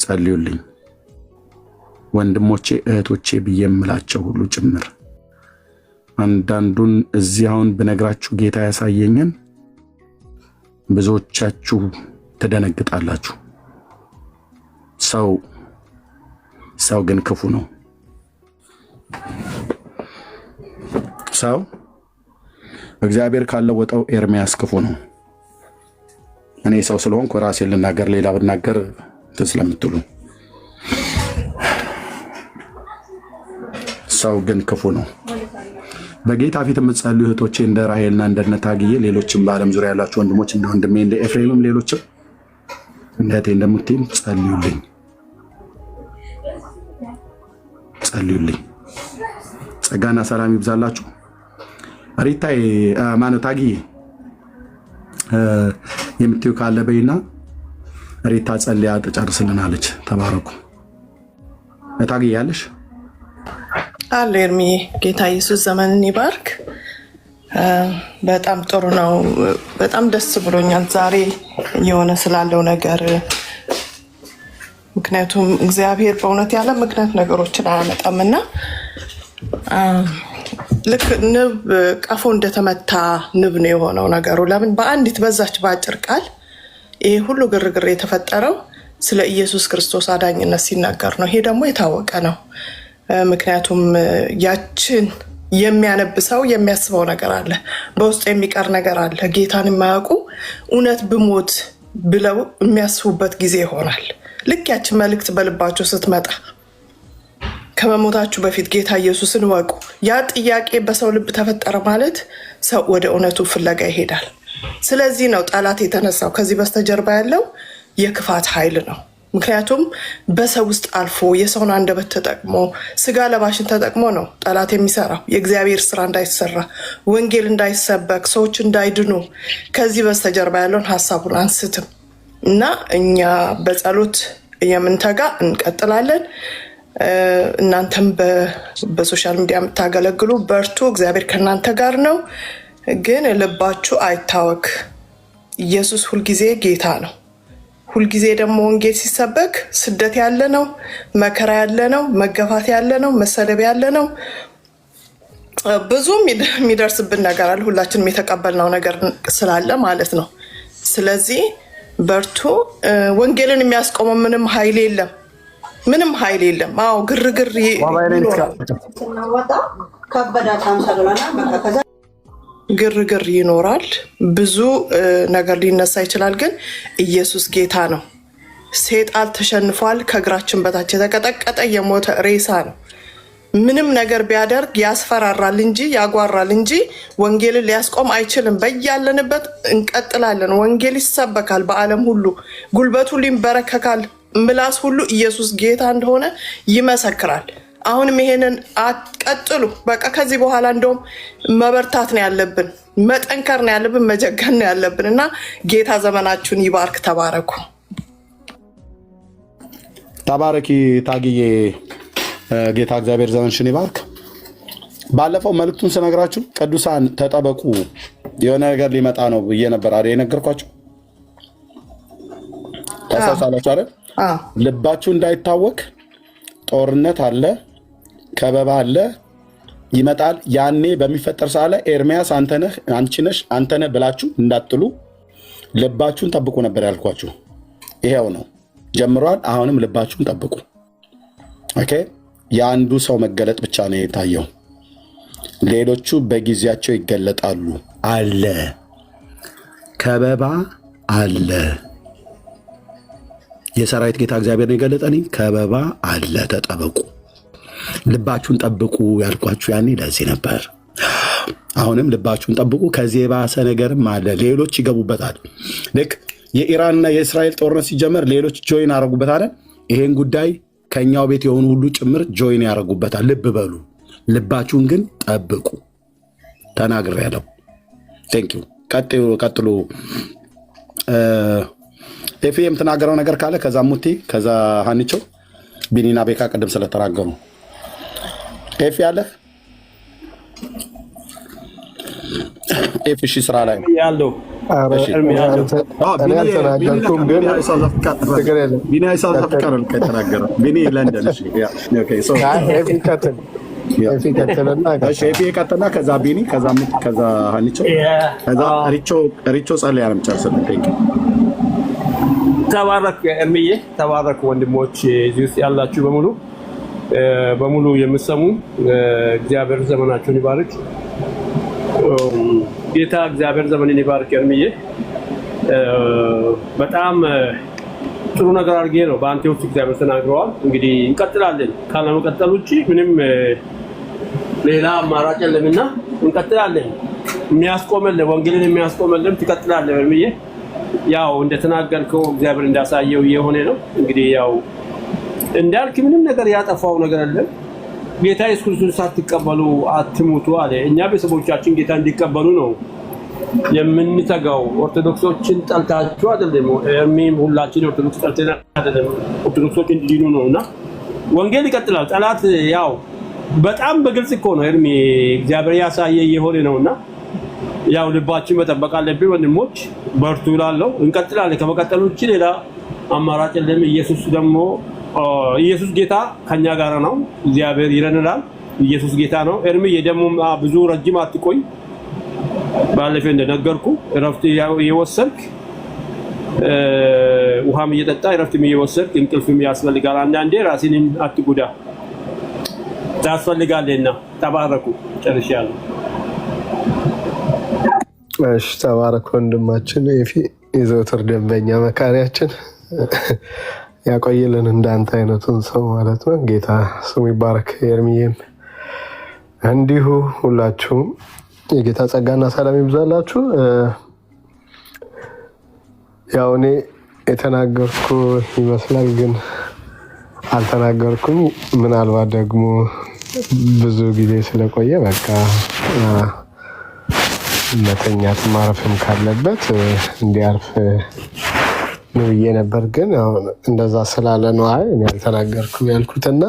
ጸልዩልኝ ወንድሞቼ እህቶቼ ብዬ የምላቸው ሁሉ ጭምር። አንዳንዱን እዚያውን ብነግራችሁ ጌታ ያሳየኝን ብዙዎቻችሁ ትደነግጣላችሁ። ሰው ግን ክፉ ነው። ሰው እግዚአብሔር ካለወጠው ኤርሚያስ ክፉ ነው። እኔ ሰው ስለሆንኩ ራሴን ልናገር፣ ሌላ ብናገር ስለምትሉ ሰው ግን ክፉ ነው። በጌታ ፊት የምትጸልዩ እህቶቼ እንደ ራሄልና እንደነ ታግዬ፣ ሌሎችም በዓለም ዙሪያ ያላችሁ ወንድሞች እንደ ወንድሜ እንደ ኤፍሬምም ሌሎችም እንደ እህቴ እንደምትይም ጸልዩልኝ፣ ጸልዩልኝ። ጸጋና ሰላም ይብዛላችሁ። ሪታይ ማነው ታግዬ የምትዩ ካለ በይና ሪታ ጸልያ ትጨርስልናለች። ተባረኩ። ታግዬ ያለሽ አለ ኤርሚዬ። ጌታ ኢየሱስ ዘመንን ይባርክ። በጣም ጥሩ ነው። በጣም ደስ ብሎኛል ዛሬ የሆነ ስላለው ነገር። ምክንያቱም እግዚአብሔር በእውነት ያለ ምክንያት ነገሮችን አያመጣም እና ልክ ንብ ቀፎ እንደተመታ ንብ ነው የሆነው ነገሩ። ለምን በአንዲት በዛች በአጭር ቃል ይሄ ሁሉ ግርግር የተፈጠረው ስለ ኢየሱስ ክርስቶስ አዳኝነት ሲናገር ነው። ይሄ ደግሞ የታወቀ ነው። ምክንያቱም ያችን የሚያነብ ሰው የሚያስበው ነገር አለ፣ በውስጡ የሚቀር ነገር አለ። ጌታን የማያውቁ እውነት ብሞት ብለው የሚያስቡበት ጊዜ ይሆናል። ልክ ያችን መልእክት በልባቸው ስትመጣ ከመሞታችሁ በፊት ጌታ ኢየሱስን ወቁ። ያ ጥያቄ በሰው ልብ ተፈጠረ ማለት ሰው ወደ እውነቱ ፍለጋ ይሄዳል። ስለዚህ ነው ጠላት የተነሳው። ከዚህ በስተጀርባ ያለው የክፋት ኃይል ነው። ምክንያቱም በሰው ውስጥ አልፎ የሰውን አንደበት ተጠቅሞ ስጋ ለባሽን ተጠቅሞ ነው ጠላት የሚሰራው። የእግዚአብሔር ስራ እንዳይሰራ፣ ወንጌል እንዳይሰበክ፣ ሰዎች እንዳይድኑ ከዚህ በስተጀርባ ያለውን ሀሳቡን አንስትም እና እኛ በጸሎት የምንተጋ እንቀጥላለን። እናንተም በሶሻል ሚዲያ የምታገለግሉ በርቱ፣ እግዚአብሔር ከእናንተ ጋር ነው። ግን ልባችሁ አይታወክ። ኢየሱስ ሁልጊዜ ጌታ ነው። ሁልጊዜ ደግሞ ወንጌል ሲሰበክ ስደት ያለ ነው፣ መከራ ያለ ነው፣ መገፋት ያለ ነው፣ መሰደብ ያለ ነው። ብዙ የሚደርስብን ነገር አለ። ሁላችንም የተቀበልነው ነገር ስላለ ማለት ነው። ስለዚህ በርቱ። ወንጌልን የሚያስቆመው ምንም ኃይል የለም፣ ምንም ኃይል የለም። አዎ ግርግር ግርግር ይኖራል። ብዙ ነገር ሊነሳ ይችላል። ግን ኢየሱስ ጌታ ነው። ሴጣን ተሸንፏል። ከእግራችን በታች የተቀጠቀጠ የሞተ ሬሳ ነው። ምንም ነገር ቢያደርግ ያስፈራራል እንጂ ያጓራል እንጂ ወንጌልን ሊያስቆም አይችልም። በያለንበት እንቀጥላለን። ወንጌል ይሰበካል በዓለም ሁሉ፣ ጉልበት ሁሉ ይንበረከካል፣ ምላስ ሁሉ ኢየሱስ ጌታ እንደሆነ ይመሰክራል። አሁንም ይሄንን አትቀጥሉ። በቃ ከዚህ በኋላ እንደውም መበርታት ነው ያለብን፣ መጠንከር ነው ያለብን፣ መጀገን ነው ያለብን እና ጌታ ዘመናችሁን ይባርክ። ተባረኩ። ተባረኪ ታግዬ። ጌታ እግዚአብሔር ዘመንሽን ይባርክ። ባለፈው መልእክቱን ስነግራችሁ ቅዱሳን ተጠበቁ፣ የሆነ ነገር ሊመጣ ነው ብዬ ነበር አይደል የነገርኳችሁ? ታሳሳላችሁ አይደል? ልባችሁ እንዳይታወክ ጦርነት አለ፣ ከበባ አለ፣ ይመጣል። ያኔ በሚፈጠር ሰዓት ላይ ኤርሚያስ አንተነህ፣ አንቺነሽ፣ አንተነህ ብላችሁ እንዳትሉ ልባችሁን ጠብቁ ነበር ያልኳችሁ። ይሄው ነው ጀምሯል። አሁንም ልባችሁን ጠብቁ። ኦኬ። የአንዱ ሰው መገለጥ ብቻ ነው የታየው፣ ሌሎቹ በጊዜያቸው ይገለጣሉ። አለ ከበባ አለ። የሰራዊት ጌታ እግዚአብሔር ነው የገለጠልኝ። ከበባ አለ። ተጠበቁ፣ ልባችሁን ጠብቁ ያልኳችሁ ያኔ ለዚህ ነበር። አሁንም ልባችሁን ጠብቁ። ከዚህ የባሰ ነገርም አለ። ሌሎች ይገቡበታል። ልክ የኢራንና የእስራኤል ጦርነት ሲጀመር ሌሎች ጆይን ያደረጉበታል። ይሄን ጉዳይ ከኛው ቤት የሆኑ ሁሉ ጭምር ጆይን ያደረጉበታል። ልብ በሉ፣ ልባችሁን ግን ጠብቁ። ተናግሬያለሁ። ቴንኪው። ቀጥሉ። ኤፊ የምትናገረው ነገር ካለ ከዛ ሙቲ፣ ከዛ ሀኒቾ፣ ቢኒና ቤካ ቅድም ስለተናገሩ ኤፊ ያለህ ኤፊ እሺ፣ ስራ ላይ ያለው ቢኒ ለንደን ኤፊ ቀጥልና ከዛ ቢኒ፣ ከዛ ሙቲ፣ ከዛ ሀኒቾ፣ ከዛ ሪቾ ጸልያ ነው የምጨርስልን። ተባረክ እምዬ፣ ተባረክ ወንድሞች፣ እዚህ ውስጥ ያላችሁ በሙሉ በሙሉ የምትሰሙ እግዚአብሔር ዘመናችሁን ይባርክ። ጌታ እግዚአብሔር ዘመንን ይባርክ። ኤርሚዬ በጣም ጥሩ ነገር አድርጌ ነው በአንተ ውስጥ እግዚአብሔር ተናግረዋል። እንግዲህ እንቀጥላለን። ካለመቀጠል ውጪ ምንም ሌላ አማራጭ የለምና እንቀጥላለን። የሚያስቆመልን ወንጌልን የሚያስቆመልን ትቀጥላለህ ኤርሚዬ። ያው እንደተናገርከው እግዚአብሔር እንዳሳየው የሆነ ነው። እንግዲህ ያው እንዳልክ ምንም ነገር ያጠፋው ነገር አይደለም። ጌታ ኢየሱስ ክርስቶስ ሳትቀበሉ አትሙቱ አለ። እኛ ቤተሰቦቻችን ጌታ እንዲቀበሉ ነው የምንተጋው። ኦርቶዶክሶችን ጠልታችሁ አይደለም። ኤርሚም ሁላችን ኦርቶዶክስ ጠልተን አይደለም፣ ኦርቶዶክሶች እንዲድኑ ነውና ወንጌል ይቀጥላል። ጠላት ያው በጣም በግልጽ እኮ ነው ኤርሚ እግዚአብሔር ያሳየ የሆነ ነውና ያው ልባችን መጠበቅ አለብን። ወንድሞች በርቱ እላለሁ። እንቀጥላለን። ከመቀጠል ውጪ ሌላ አማራጭ የለም። ኢየሱስ ጌታ ከኛ ጋር ነው። እግዚአብሔር ይረዳናል። ኢየሱስ ጌታ ነው። ኤርሚ ደግሞ ብዙ ረጅም አትቆይ። ባለፈው እንደነገርኩ እረፍት እየወሰድክ ውሃም እየጠጣ እረፍትም እየወሰድክ እንቅልፍም ያስፈልጋል። አንዳንዴ ራስህን አትጉዳ ታስፈልጋለና ተባረኩ። ጨርሻለሁ። እሺ ተባረክ ወንድማችን ኤፊ፣ የዘወትር ደንበኛ መካሪያችን ያቆይልን እንዳንተ አይነቱን ሰው ማለት ነው። ጌታ ስሙ ይባረክ። ኤርሚዬም እንዲሁ ሁላችሁም የጌታ ጸጋና ሰላም ይብዛላችሁ። ያው እኔ የተናገርኩ ይመስላል ግን አልተናገርኩም። ምናልባት ደግሞ ብዙ ጊዜ ስለቆየ በቃ መተኛት ማረፍም ካለበት እንዲያርፍ ነው ብዬ ነበር። ግን እንደዛ ስላለ ነው እኔ አልተናገርኩም ያልኩትና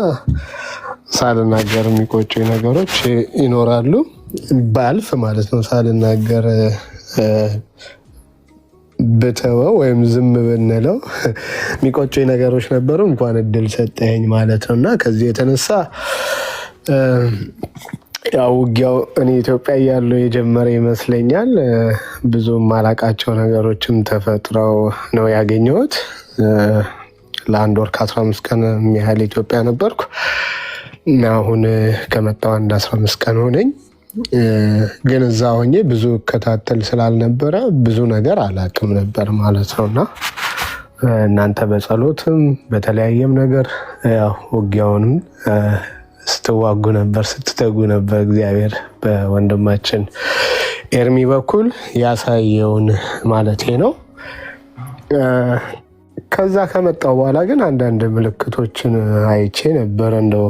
ሳልናገር የሚቆጩኝ ነገሮች ይኖራሉ። ባልፍ ማለት ነው ሳልናገር ብተወው ወይም ዝም ብንለው የሚቆጩኝ ነገሮች ነበሩ። እንኳን እድል ሰጠኝ ማለት ነው። እና ከዚህ የተነሳ ያው ውጊያው እኔ ኢትዮጵያ እያለሁ የጀመረ ይመስለኛል። ብዙ ማላቃቸው ነገሮችም ተፈጥረው ነው ያገኘሁት። ለአንድ ወር ከ15 ቀን የሚያህል ኢትዮጵያ ነበርኩ እና አሁን ከመጣሁ አንድ 15 ቀን ሆነኝ። ግን እዛ ሆኜ ብዙ እከታተል ስላልነበረ ብዙ ነገር አላቅም ነበር ማለት ነው። እና እናንተ በጸሎትም በተለያየም ነገር ያው ውጊያውንም ስትዋጉ ነበር፣ ስትተጉ ነበር። እግዚአብሔር በወንድማችን ኤርሚ በኩል ያሳየውን ማለቴ ነው። ከዛ ከመጣው በኋላ ግን አንዳንድ ምልክቶችን አይቼ ነበር። እንደው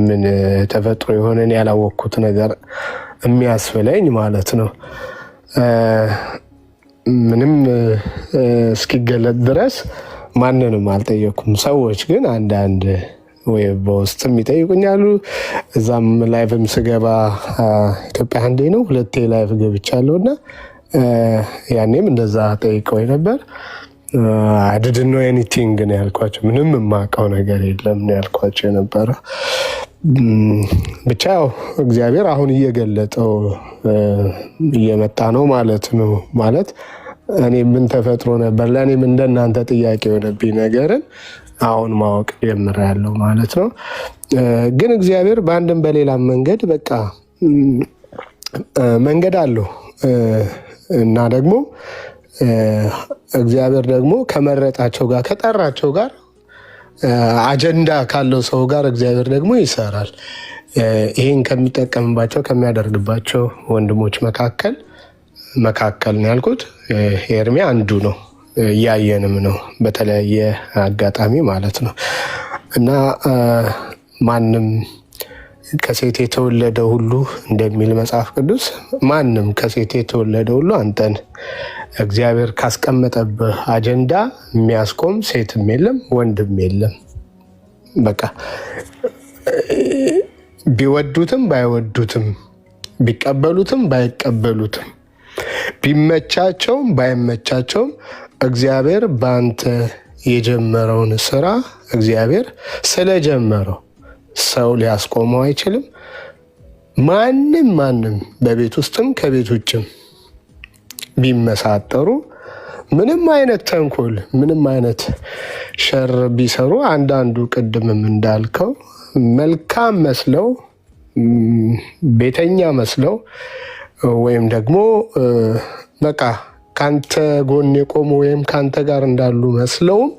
ምን ተፈጥሮ የሆነን ያላወቅኩት ነገር የሚያስብለኝ ማለት ነው። ምንም እስኪገለጥ ድረስ ማንንም አልጠየኩም። ሰዎች ግን አንዳንድ ወይ በውስጥም ይጠይቁኛሉ። እዛም ላይቭም ስገባ ኢትዮጵያ አንዴ ነው 2 ላይቭ ገብቻለሁ እና ያኔም እንደዛ ጠይቀው ነበር። I didn't know anything ነው ያልኳቸው። ምንም የማውቀው ነገር የለም ነው ያልኳቸው የነበረ። ብቻ እግዚአብሔር አሁን እየገለጠው እየመጣ ነው ማለት ነው። ማለት እኔ ምን ተፈጥሮ ነበር ለእኔም እንደናንተ ጥያቄ የሆነብኝ ነገርን አሁን ማወቅ ጀምሬያለሁ ማለት ነው። ግን እግዚአብሔር በአንድም በሌላም መንገድ በቃ መንገድ አለው እና ደግሞ እግዚአብሔር ደግሞ ከመረጣቸው ጋር ከጠራቸው ጋር አጀንዳ ካለው ሰው ጋር እግዚአብሔር ደግሞ ይሰራል። ይሄን ከሚጠቀምባቸው ከሚያደርግባቸው ወንድሞች መካከል ነው ያልኩት። ኤርሚ አንዱ ነው። እያየንም ነው በተለያየ አጋጣሚ ማለት ነው። እና ማንም ከሴት የተወለደ ሁሉ እንደሚል መጽሐፍ ቅዱስ ማንም ከሴት የተወለደ ሁሉ አንተን እግዚአብሔር ካስቀመጠብህ አጀንዳ የሚያስቆም ሴትም የለም ወንድም የለም። በቃ ቢወዱትም ባይወዱትም ቢቀበሉትም ባይቀበሉትም ቢመቻቸውም ባይመቻቸውም እግዚአብሔር በአንተ የጀመረውን ስራ እግዚአብሔር ስለጀመረው ሰው ሊያስቆመው አይችልም። ማንም በቤት ውስጥም ከቤት ውጭም ቢመሳጠሩ ምንም አይነት ተንኮል ምንም አይነት ሸር ቢሰሩ አንዳንዱ ቅድምም እንዳልከው መልካም መስለው ቤተኛ መስለው ወይም ደግሞ በቃ ካንተ ጎን የቆሙ ወይም ካንተ ጋር እንዳሉ መስለውም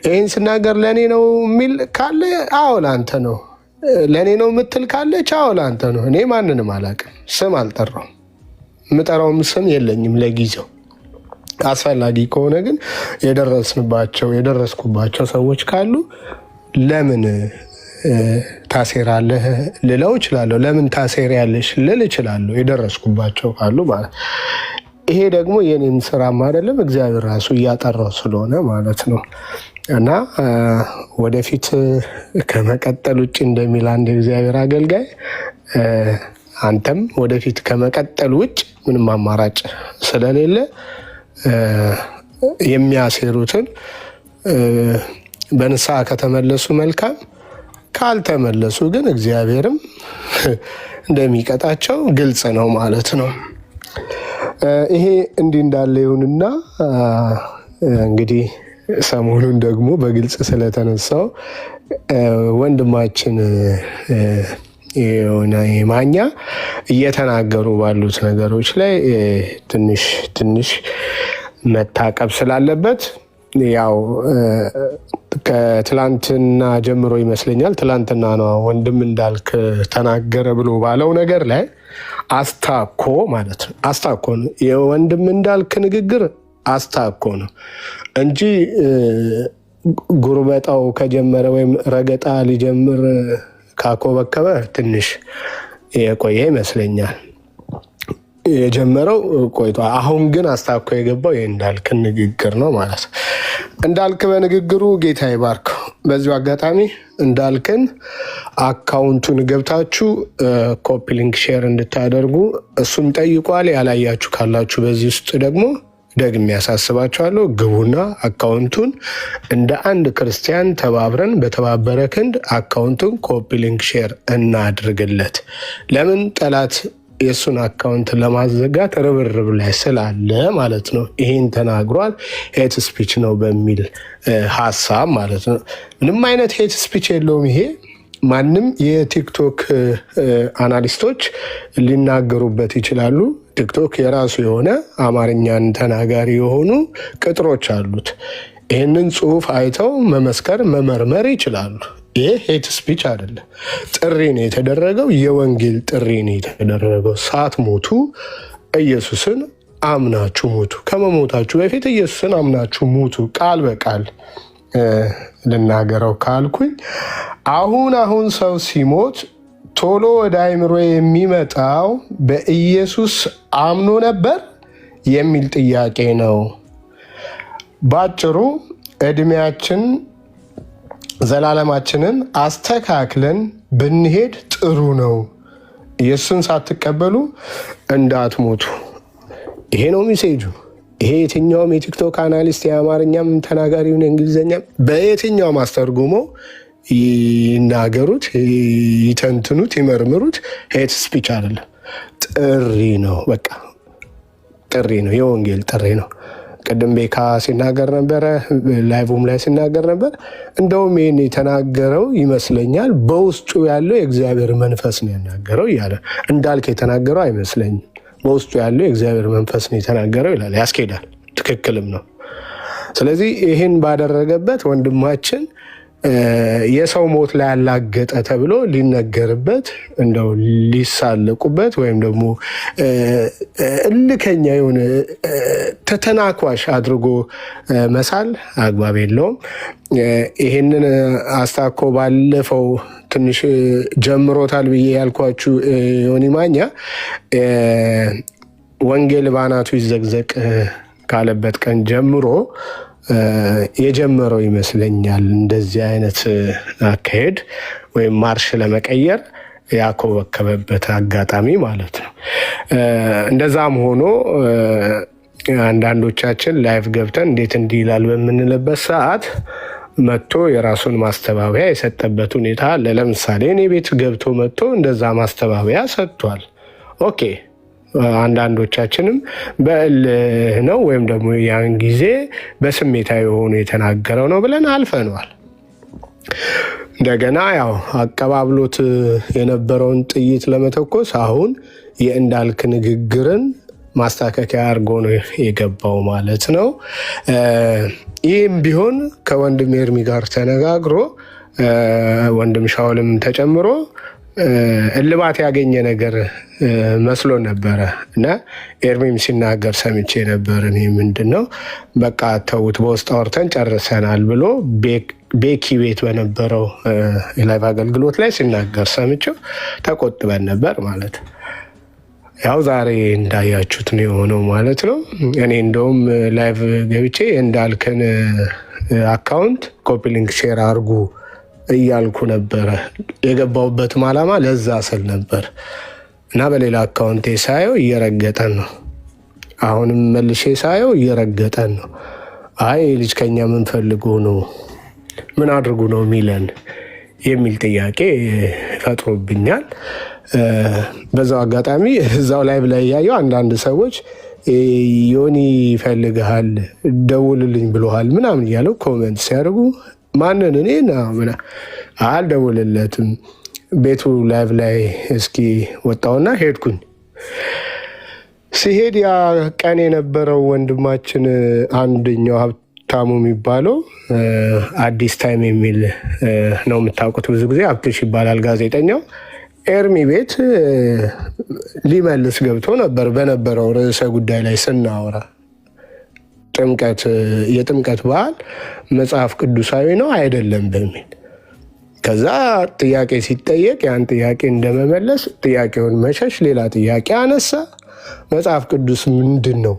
ይህን ስናገር ለእኔ ነው የሚል ካለ አዎ ለአንተ ነው፣ ለእኔ ነው የምትል ካለች አዎ ለአንተ ነው። እኔ ማንንም አላውቅም፣ ስም አልጠራውም፣ የምጠራውም ስም የለኝም ለጊዜው። አስፈላጊ ከሆነ ግን የደረስኩባቸው ሰዎች ካሉ ለምን ታሴራለህ ልለው እችላለሁ። ለምን ታሴሪያለሽ ልል እችላለሁ፣ የደረስኩባቸው ካሉ ማለት። ይሄ ደግሞ የኔም ስራም አይደለም፣ እግዚአብሔር ራሱ እያጠራው ስለሆነ ማለት ነው። እና ወደፊት ከመቀጠል ውጭ እንደሚል አንድ የእግዚአብሔር አገልጋይ አንተም ወደፊት ከመቀጠል ውጭ ምንም አማራጭ ስለሌለ የሚያሴሩትን በንስሐ ከተመለሱ መልካም፣ ካልተመለሱ ግን እግዚአብሔርም እንደሚቀጣቸው ግልጽ ነው ማለት ነው። ይሄ እንዲህ እንዳለ ይሁንና እንግዲህ ሰሞኑን ደግሞ በግልጽ ስለተነሳው ወንድማችን የሆነ ማኛ እየተናገሩ ባሉት ነገሮች ላይ ትንሽ መታቀብ ስላለበት ያው ከትላንትና ጀምሮ ይመስለኛል ትላንትና ነው ወንድም እንዳልክ ተናገረ ብሎ ባለው ነገር ላይ አስታኮ ማለት ነው። አስታኮ ነው የወንድም እንዳልክ ንግግር አስታኮ ነው እንጂ ጉርበጣው ከጀመረ ወይም ረገጣ ሊጀምር ካኮበከበ ትንሽ የቆየ ይመስለኛል። የጀመረው ቆይቷ። አሁን ግን አስታኮ የገባው የእንዳልክ ንግግር ነው ማለት ነው። እንዳልክ በንግግሩ ጌታ ይባርከው። በዚሁ አጋጣሚ እንዳልክን አካውንቱን ገብታችሁ ኮፒ ሊንክ ሼር እንድታደርጉ እሱም ጠይቋል። ያላያችሁ ካላችሁ በዚህ ውስጥ ደግሞ ደግሜ ያሳስባችኋለሁ፣ ግቡና አካውንቱን እንደ አንድ ክርስቲያን ተባብረን በተባበረ ክንድ አካውንቱን ኮፒ ሊንክ ሼር እናድርግለት። ለምን ጠላት የእሱን አካውንት ለማዘጋት ርብርብ ላይ ስላለ ማለት ነው። ይሄን ተናግሯል። ሄት ስፒች ነው በሚል ሀሳብ ማለት ነው። ምንም አይነት ሄት ስፒች የለውም። ይሄ ማንም የቲክቶክ አናሊስቶች ሊናገሩበት ይችላሉ። ቲክቶክ የራሱ የሆነ አማርኛን ተናጋሪ የሆኑ ቅጥሮች አሉት። ይህንን ጽሁፍ አይተው መመስከር መመርመር ይችላሉ። ይሄ ሄት ስፒች አይደለም። ጥሪ ነው የተደረገው፣ የወንጌል ጥሪ ነው የተደረገው። ሳትሞቱ ኢየሱስን አምናችሁ ሙቱ። ከመሞታችሁ በፊት ኢየሱስን አምናችሁ ሙቱ። ቃል በቃል ልናገረው ካልኩኝ አሁን ሰው ሲሞት ቶሎ ወደ አይምሮ የሚመጣው በኢየሱስ አምኖ ነበር የሚል ጥያቄ ነው። ባጭሩ እድሜያችን ዘላለማችንን አስተካክለን ብንሄድ ጥሩ ነው። ኢየሱስን ሳትቀበሉ እንዳትሞቱ። ይሄ ነው ሚሴጁ። ይሄ የትኛውም የቲክቶክ አናሊስት የአማርኛም ተናጋሪውን እንግሊዝኛም በየትኛውም አስተርጉሞ ይናገሩት፣ ይተንትኑት፣ ይመርምሩት። ሄት ስፒች አይደለም፣ ጥሪ ነው። በቃ ጥሪ ነው፣ የወንጌል ጥሪ ነው። ቅድም ቤካ ሲናገር ነበረ፣ ላይቭም ላይ ሲናገር ነበር። እንደውም ይህን የተናገረው ይመስለኛል በውስጡ ያለው የእግዚአብሔር መንፈስ ነው ያናገረው እያለ እንዳልክ የተናገረው አይመስለኝም። በውስጡ ያለው የእግዚአብሔር መንፈስ ነው የተናገረው ይላል። ያስኬዳል፣ ትክክልም ነው። ስለዚህ ይህን ባደረገበት ወንድማችን የሰው ሞት ላይ ያላገጠ ተብሎ ሊነገርበት እንደው ሊሳለቁበት ወይም ደግሞ እልከኛ የሆነ ተተናኳሽ አድርጎ መሳል አግባብ የለውም። ይህንን አስታኮ ባለፈው ትንሽ ጀምሮታል ብዬ ያልኳችሁ ዮኒ ማኛ ወንጌል ባናቱ ይዘግዘቅ ካለበት ቀን ጀምሮ የጀመረው ይመስለኛል። እንደዚህ አይነት አካሄድ ወይም ማርሽ ለመቀየር ያኮበከበበት አጋጣሚ ማለት ነው። እንደዛም ሆኖ አንዳንዶቻችን ላይቭ ገብተን እንዴት እንዲህ ይላል በምንልበት ሰዓት መጥቶ የራሱን ማስተባበያ የሰጠበት ሁኔታ አለ። ለምሳሌ እኔ ቤት ገብቶ መጥቶ እንደዛ ማስተባበያ ሰጥቷል። ኦኬ አንዳንዶቻችንም በእልህ ነው ወይም ደግሞ ያን ጊዜ በስሜታዊ ሆኖ የተናገረው ነው ብለን አልፈነዋል። እንደገና ያው አቀባብሎት የነበረውን ጥይት ለመተኮስ አሁን የእንዳልክ ንግግርን ማስተካከያ አድርጎ ነው የገባው ማለት ነው። ይህም ቢሆን ከወንድም ኤርሚ ጋር ተነጋግሮ ወንድም ሻውልም ተጨምሮ እልባት ያገኘ ነገር መስሎ ነበረ እና ኤርሚም ሲናገር ሰምቼ ነበር። እኔ ምንድን ነው በቃ ተውት፣ በውስጥ አውርተን ጨርሰናል ብሎ ቤኪ ቤት በነበረው የላይቭ አገልግሎት ላይ ሲናገር ሰምቼው ተቆጥበን ነበር ማለት ነው። ያው ዛሬ እንዳያችሁት ነው የሆነው ማለት ነው። እኔ እንደውም ላይቭ ገብቼ እንዳልከን አካውንት ኮፒ ሊንክ ሼር አድርጉ እያልኩ ነበረ። የገባሁበትም ዓላማ ለዛ ስል ነበር እና በሌላ አካውንቴ ሳየው እየረገጠን ነው። አሁንም መልሼ ሳየው እየረገጠን ነው። አይ ልጅ ከኛ ምን ፈልጎ ነው ምን አድርጉ ነው የሚለን የሚል ጥያቄ ፈጥሮብኛል። በዛው አጋጣሚ እዛው ላይ ብላ ያየው አንዳንድ ሰዎች ዮኒ ይፈልግሃል ደውልልኝ ብሎሃል ምናምን እያለው ኮሜንት ሲያደርጉ ማንን እኔ ና አልደውልለትም። ቤቱ ላይቭ ላይ እስኪ ወጣውና ሄድኩኝ። ሲሄድ ያ ቀን የነበረው ወንድማችን አንደኛው ሀብታሙ የሚባለው አዲስ ታይም የሚል ነው የምታውቁት፣ ብዙ ጊዜ ሀብትሽ ይባላል ጋዜጠኛው። ኤርሚ ቤት ሊመልስ ገብቶ ነበር በነበረው ርዕሰ ጉዳይ ላይ ስናወራ የጥምቀት በዓል መጽሐፍ ቅዱሳዊ ነው አይደለም በሚል። ከዛ ጥያቄ ሲጠየቅ ያን ጥያቄ እንደመመለስ ጥያቄውን መሸሽ ሌላ ጥያቄ አነሳ። መጽሐፍ ቅዱስ ምንድን ነው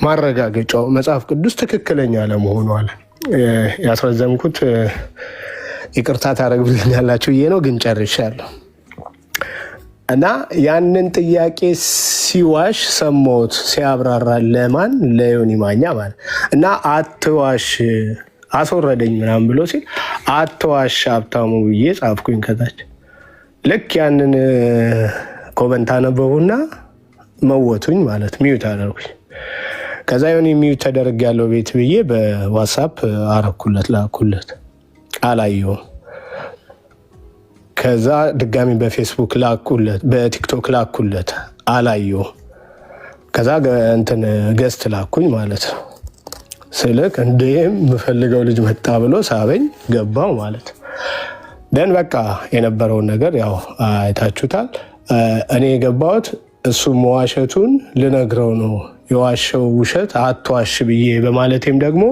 ማረጋገጫው? መጽሐፍ ቅዱስ ትክክለኛ ለመሆኑ አለ። ያስረዘምኩት ይቅርታ ታደርጉልኛላችሁ ብዬ ነው፣ ግን ጨርሻለሁ። እና ያንን ጥያቄ ሲዋሽ ሰማሁት ሲያብራራ፣ ለማን ለዮኒ ማኛ ማለት እና አትዋሽ አስወረደኝ ምናምን ብሎ ሲል አትዋሽ ሀብታሙ ብዬ ጻፍኩኝ ከታች። ልክ ያንን ኮመንት አነበቡና መወቱኝ ማለት ሚዩት አደረጉኝ። ከዛ ዮኒ ሚዩት ተደርግ ያለው ቤት ብዬ በዋትሳፕ አረኩለት ላኩለት፣ አላየውም። ከዛ ድጋሚ በፌስቡክ ላኩለት፣ በቲክቶክ ላኩለት፣ አላየውም። ከዛ እንትን ገስት ላኩኝ ማለት ነው። ስልክ እንዴም የምፈልገው ልጅ መጣ ብሎ ሳበኝ ገባው ማለት ነው። ደን በቃ የነበረውን ነገር ያው አይታችሁታል። እኔ የገባሁት እሱ መዋሸቱን ልነግረው ነው፣ የዋሸው ውሸት አትዋሽ ብዬ በማለቴም ደግሞ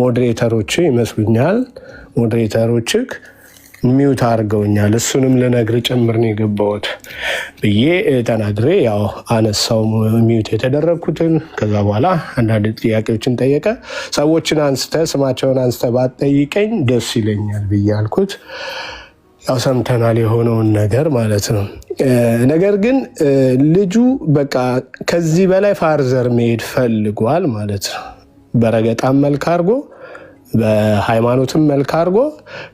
ሞዴሬተሮች ይመስሉኛል ሞዴሬተሮችክ ሚዩት አድርገውኛል። እሱንም ልነግር ጭምር ነው የገባሁት ብዬ ተናግሬ ያው አነሳው ሚዩት የተደረግኩትን። ከዛ በኋላ አንዳንድ ጥያቄዎችን ጠየቀ። ሰዎችን አንስተ ስማቸውን አንስተ ባትጠይቀኝ ደስ ይለኛል ብዬ አልኩት። ያው ሰምተናል የሆነውን ነገር ማለት ነው። ነገር ግን ልጁ በቃ ከዚህ በላይ ፋርዘር መሄድ ፈልጓል ማለት ነው። በረገጣም መልክ አድርጎ በሃይማኖትም መልክ አድርጎ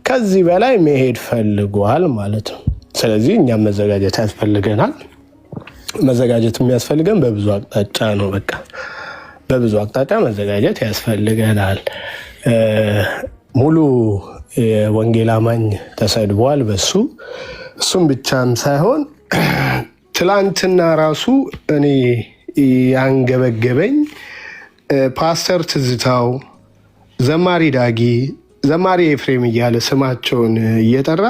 ከዚህ በላይ መሄድ ፈልጓል ማለት ነው። ስለዚህ እኛም መዘጋጀት ያስፈልገናል። መዘጋጀት የሚያስፈልገን በብዙ አቅጣጫ ነው። በቃ በብዙ አቅጣጫ መዘጋጀት ያስፈልገናል። ሙሉ የወንጌል አማኝ ተሰድቧል በሱ። እሱም ብቻም ሳይሆን ትላንትና ራሱ እኔ ያንገበገበኝ ፓስተር ትዝታው፣ ዘማሪ ዳጊ፣ ዘማሪ ኤፍሬም እያለ ስማቸውን እየጠራ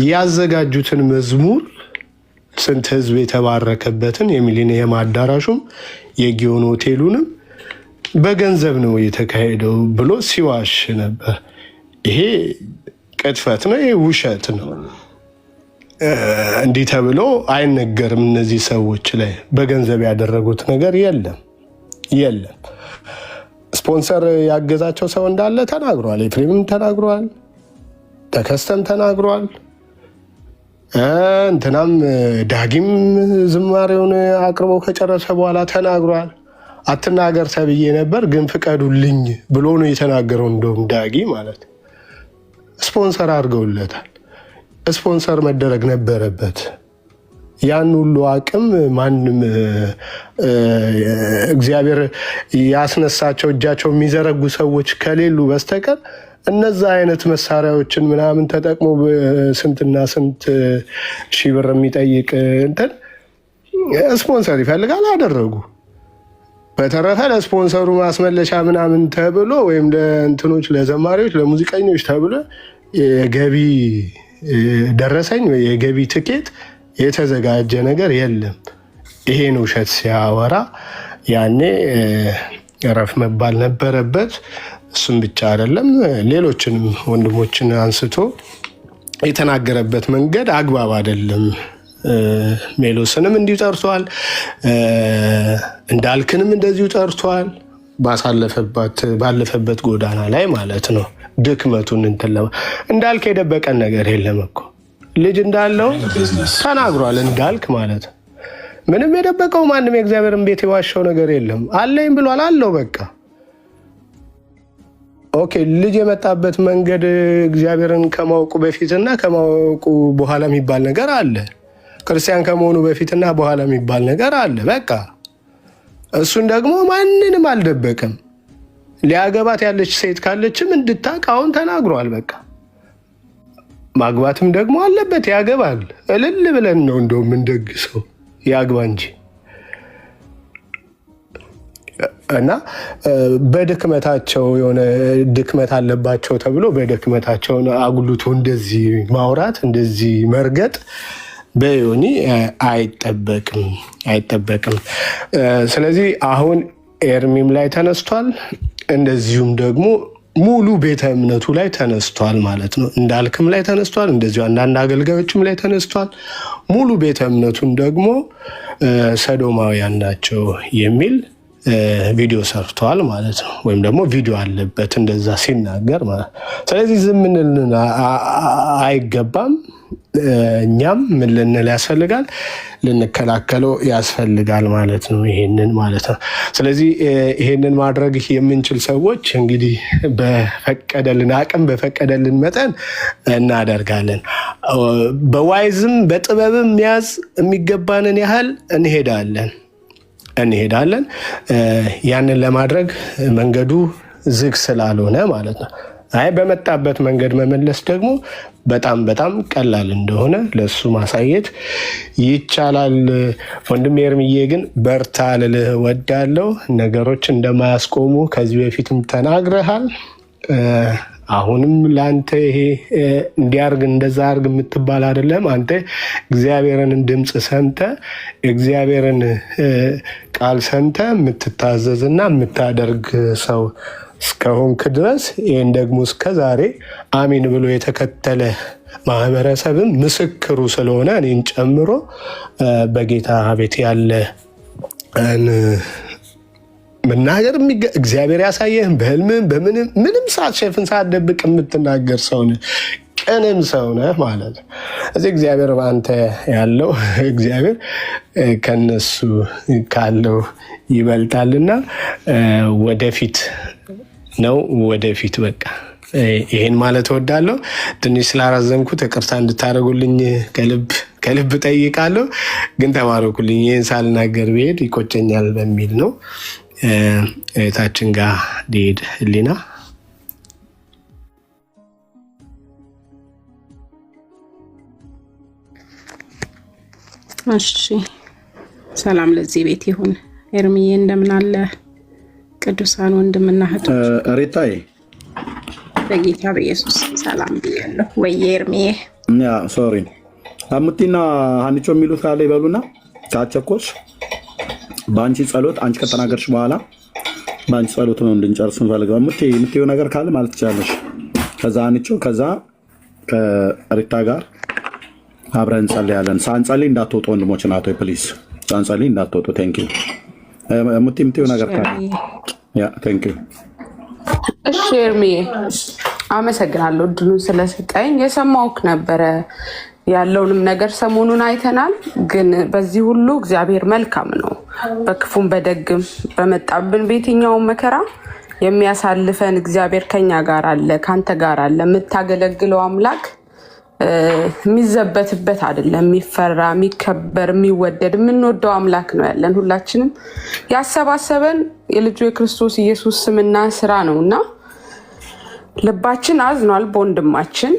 ያዘጋጁትን መዝሙር ስንት ህዝብ የተባረከበትን የሚሊኒየም አዳራሹም የጊዮን ሆቴሉንም በገንዘብ ነው የተካሄደው ብሎ ሲዋሽ ነበር። ይሄ ቅጥፈት ነው፣ ይሄ ውሸት ነው። እንዲህ ተብሎ አይነገርም። እነዚህ ሰዎች ላይ በገንዘብ ያደረጉት ነገር የለም። ስፖንሰር ያገዛቸው ሰው እንዳለ ተናግሯል። ኤፍሬምም ተናግሯል፣ ተከስተም ተናግሯል። እንትናም ዳጊም ዝማሬውን አቅርቦ ከጨረሰ በኋላ ተናግሯል። አትናገር ተብዬ ነበር ግን ፍቀዱልኝ ብሎ ነው የተናገረው። እንደውም ዳጊ ማለት ስፖንሰር አድርገውለታል። ስፖንሰር መደረግ ነበረበት። ያን ሁሉ አቅም ማንም እግዚአብሔር ያስነሳቸው እጃቸው የሚዘረጉ ሰዎች ከሌሉ በስተቀር እነዛ አይነት መሳሪያዎችን ምናምን ተጠቅሞ ስንትና ስንት ሺህ ብር የሚጠይቅ እንትን ስፖንሰር ይፈልጋል አደረጉ። በተረፈ ለስፖንሰሩ ማስመለሻ ምናምን ተብሎ ወይም ለእንትኖች ለዘማሪዎች ለሙዚቀኞች ተብሎ የገቢ ደረሰኝ ወይ የገቢ ትኬት የተዘጋጀ ነገር የለም። ይሄን ውሸት ሲያወራ ያኔ እረፍ መባል ነበረበት። እሱም ብቻ አይደለም ሌሎችንም ወንድሞችን አንስቶ የተናገረበት መንገድ አግባብ አይደለም። ሜሎስንም እንዲሁ ጠርቷል፣ እንዳልክንም እንደዚሁ ጠርቷል። ባለፈበት ጎዳና ላይ ማለት ነው። ድክመቱን እንዳልክ የደበቀን ነገር የለም እኮ ልጅ እንዳለው ተናግሯል። እንዳልክ ማለት ምንም የደበቀው ማንም የእግዚአብሔርን ቤት የዋሸው ነገር የለም። አለኝ ብሏል አለው በቃ ኦኬ። ልጅ የመጣበት መንገድ እግዚአብሔርን ከማወቁ በፊትና ከማወቁ በኋላ የሚባል ነገር አለ። ክርስቲያን ከመሆኑ በፊትና በኋላ የሚባል ነገር አለ። በቃ እሱን ደግሞ ማንንም አልደበቅም። ሊያገባት ያለች ሴት ካለችም እንድታቅ አሁን ተናግሯል። በቃ ማግባትም ደግሞ አለበት፣ ያገባል። እልል ብለን ነው እንደው የምንደግሰው ያግባ እንጂ እና በድክመታቸው የሆነ ድክመት አለባቸው ተብሎ በድክመታቸውን አጉልቶ እንደዚህ ማውራት እንደዚህ መርገጥ በዮኒ አይጠበቅም። ስለዚህ አሁን ኤርሚም ላይ ተነስቷል፣ እንደዚሁም ደግሞ ሙሉ ቤተ እምነቱ ላይ ተነስቷል ማለት ነው። እንዳልክም ላይ ተነስቷል፣ እንደዚሁ አንዳንድ አገልጋዮችም ላይ ተነስቷል። ሙሉ ቤተ እምነቱን ደግሞ ሰዶማውያን ናቸው የሚል ቪዲዮ ሰርቷል ማለት ነው። ወይም ደግሞ ቪዲዮ አለበት እንደዛ ሲናገር ማለት ነው። ስለዚህ ዝም ልንል አይገባም። እኛም ምን ልንል ያስፈልጋል? ልንከላከለው ያስፈልጋል ማለት ነው። ይሄንን ማለት ነው። ስለዚህ ይሄንን ማድረግ የምንችል ሰዎች እንግዲህ በፈቀደልን አቅም በፈቀደልን መጠን እናደርጋለን። በዋይዝም በጥበብም መያዝ የሚገባንን ያህል እንሄዳለን። ያንን ለማድረግ መንገዱ ዝግ ስላልሆነ ማለት ነው። በመጣበት መንገድ መመለስ ደግሞ በጣም በጣም ቀላል እንደሆነ ለሱ ማሳየት ይቻላል። ወንድም ኤርሚዬ ግን በርታ ልልህ ወዳለው ነገሮች እንደማያስቆሙ ከዚህ በፊትም ተናግረሃል። አሁንም ለአንተ ይሄ እንዲያርግ እንደዛ አርግ የምትባል አይደለም። አንተ እግዚአብሔርን ድምፅ ሰምተ እግዚአብሔርን ቃል ሰምተ የምትታዘዝና የምታደርግ ሰው እስከሆንክ ድረስ ይህን ደግሞ እስከ ዛሬ አሚን ብሎ የተከተለ ማህበረሰብም ምስክሩ ስለሆነ እኔን ጨምሮ በጌታ ቤት ያለ መናገር እግዚአብሔር ያሳየህም በህልምም ምንም ሳትሸፍን ሳትደብቅ የምትናገር ሰው ነህ፣ ቅንም ሰው ነህ ማለት ነው። እዚህ እግዚአብሔር በአንተ ያለው እግዚአብሔር ከነሱ ካለው ይበልጣልና ወደፊት ነው ወደፊት። በቃ ይሄን ማለት እወዳለሁ። ትንሽ ስላራዘምኩት ይቅርታ እንድታደርጉልኝ ከልብ ጠይቃለሁ። ግን ተባረኩልኝ። ይህን ሳልናገር ብሄድ ይቆጨኛል በሚል ነው። እህታችን ጋር ሊሄድ ህሊና እሺ፣ ሰላም ለዚህ ቤት ይሁን። ኤርሚዬ እንደምን አለ? ቅዱሳን ወንድምና እህቶች ሪታይ በጌታ በኢየሱስ ሰላም ብያለሁ። ወይ ኤርሚዬ ሶሪ አሙቲና ሀኒቾ የሚሉት ካለ ይበሉና ካቸኮች በአንቺ ጸሎት አንቺ ከተናገርሽ በኋላ በአንቺ ጸሎት ነው እንድንጨርስ እንፈልገው። የምትይው ነገር ካለ ማለት ትችላለሽ። ከዛ ሀኒቾ ከዛ ከሪታ ጋር አብረን እንጸልያለን። ሳንጸልይ እንዳትወጡ ወንድሞች ናቶ ፕሊዝ፣ ሳንጸልይ እንዳትወጡ። ቴንኪው የምትይው ነገር ካለ ቴንኪው። እሺ ኤርሚዬ አመሰግናለሁ እድሉን ስለሰጠኝ። የሰማሁህ ነበረ ያለውንም ነገር ሰሞኑን አይተናል። ግን በዚህ ሁሉ እግዚአብሔር መልካም ነው። በክፉም በደግም በመጣብን በየትኛውም መከራ የሚያሳልፈን እግዚአብሔር ከኛ ጋር አለ፣ ካንተ ጋር አለ። የምታገለግለው አምላክ የሚዘበትበት አይደለም። የሚፈራ የሚከበር የሚወደድ የምንወደው አምላክ ነው ያለን። ሁላችንም ያሰባሰበን የልጁ የክርስቶስ ኢየሱስ ስምና ስራ ነውና ልባችን አዝኗል በወንድማችን።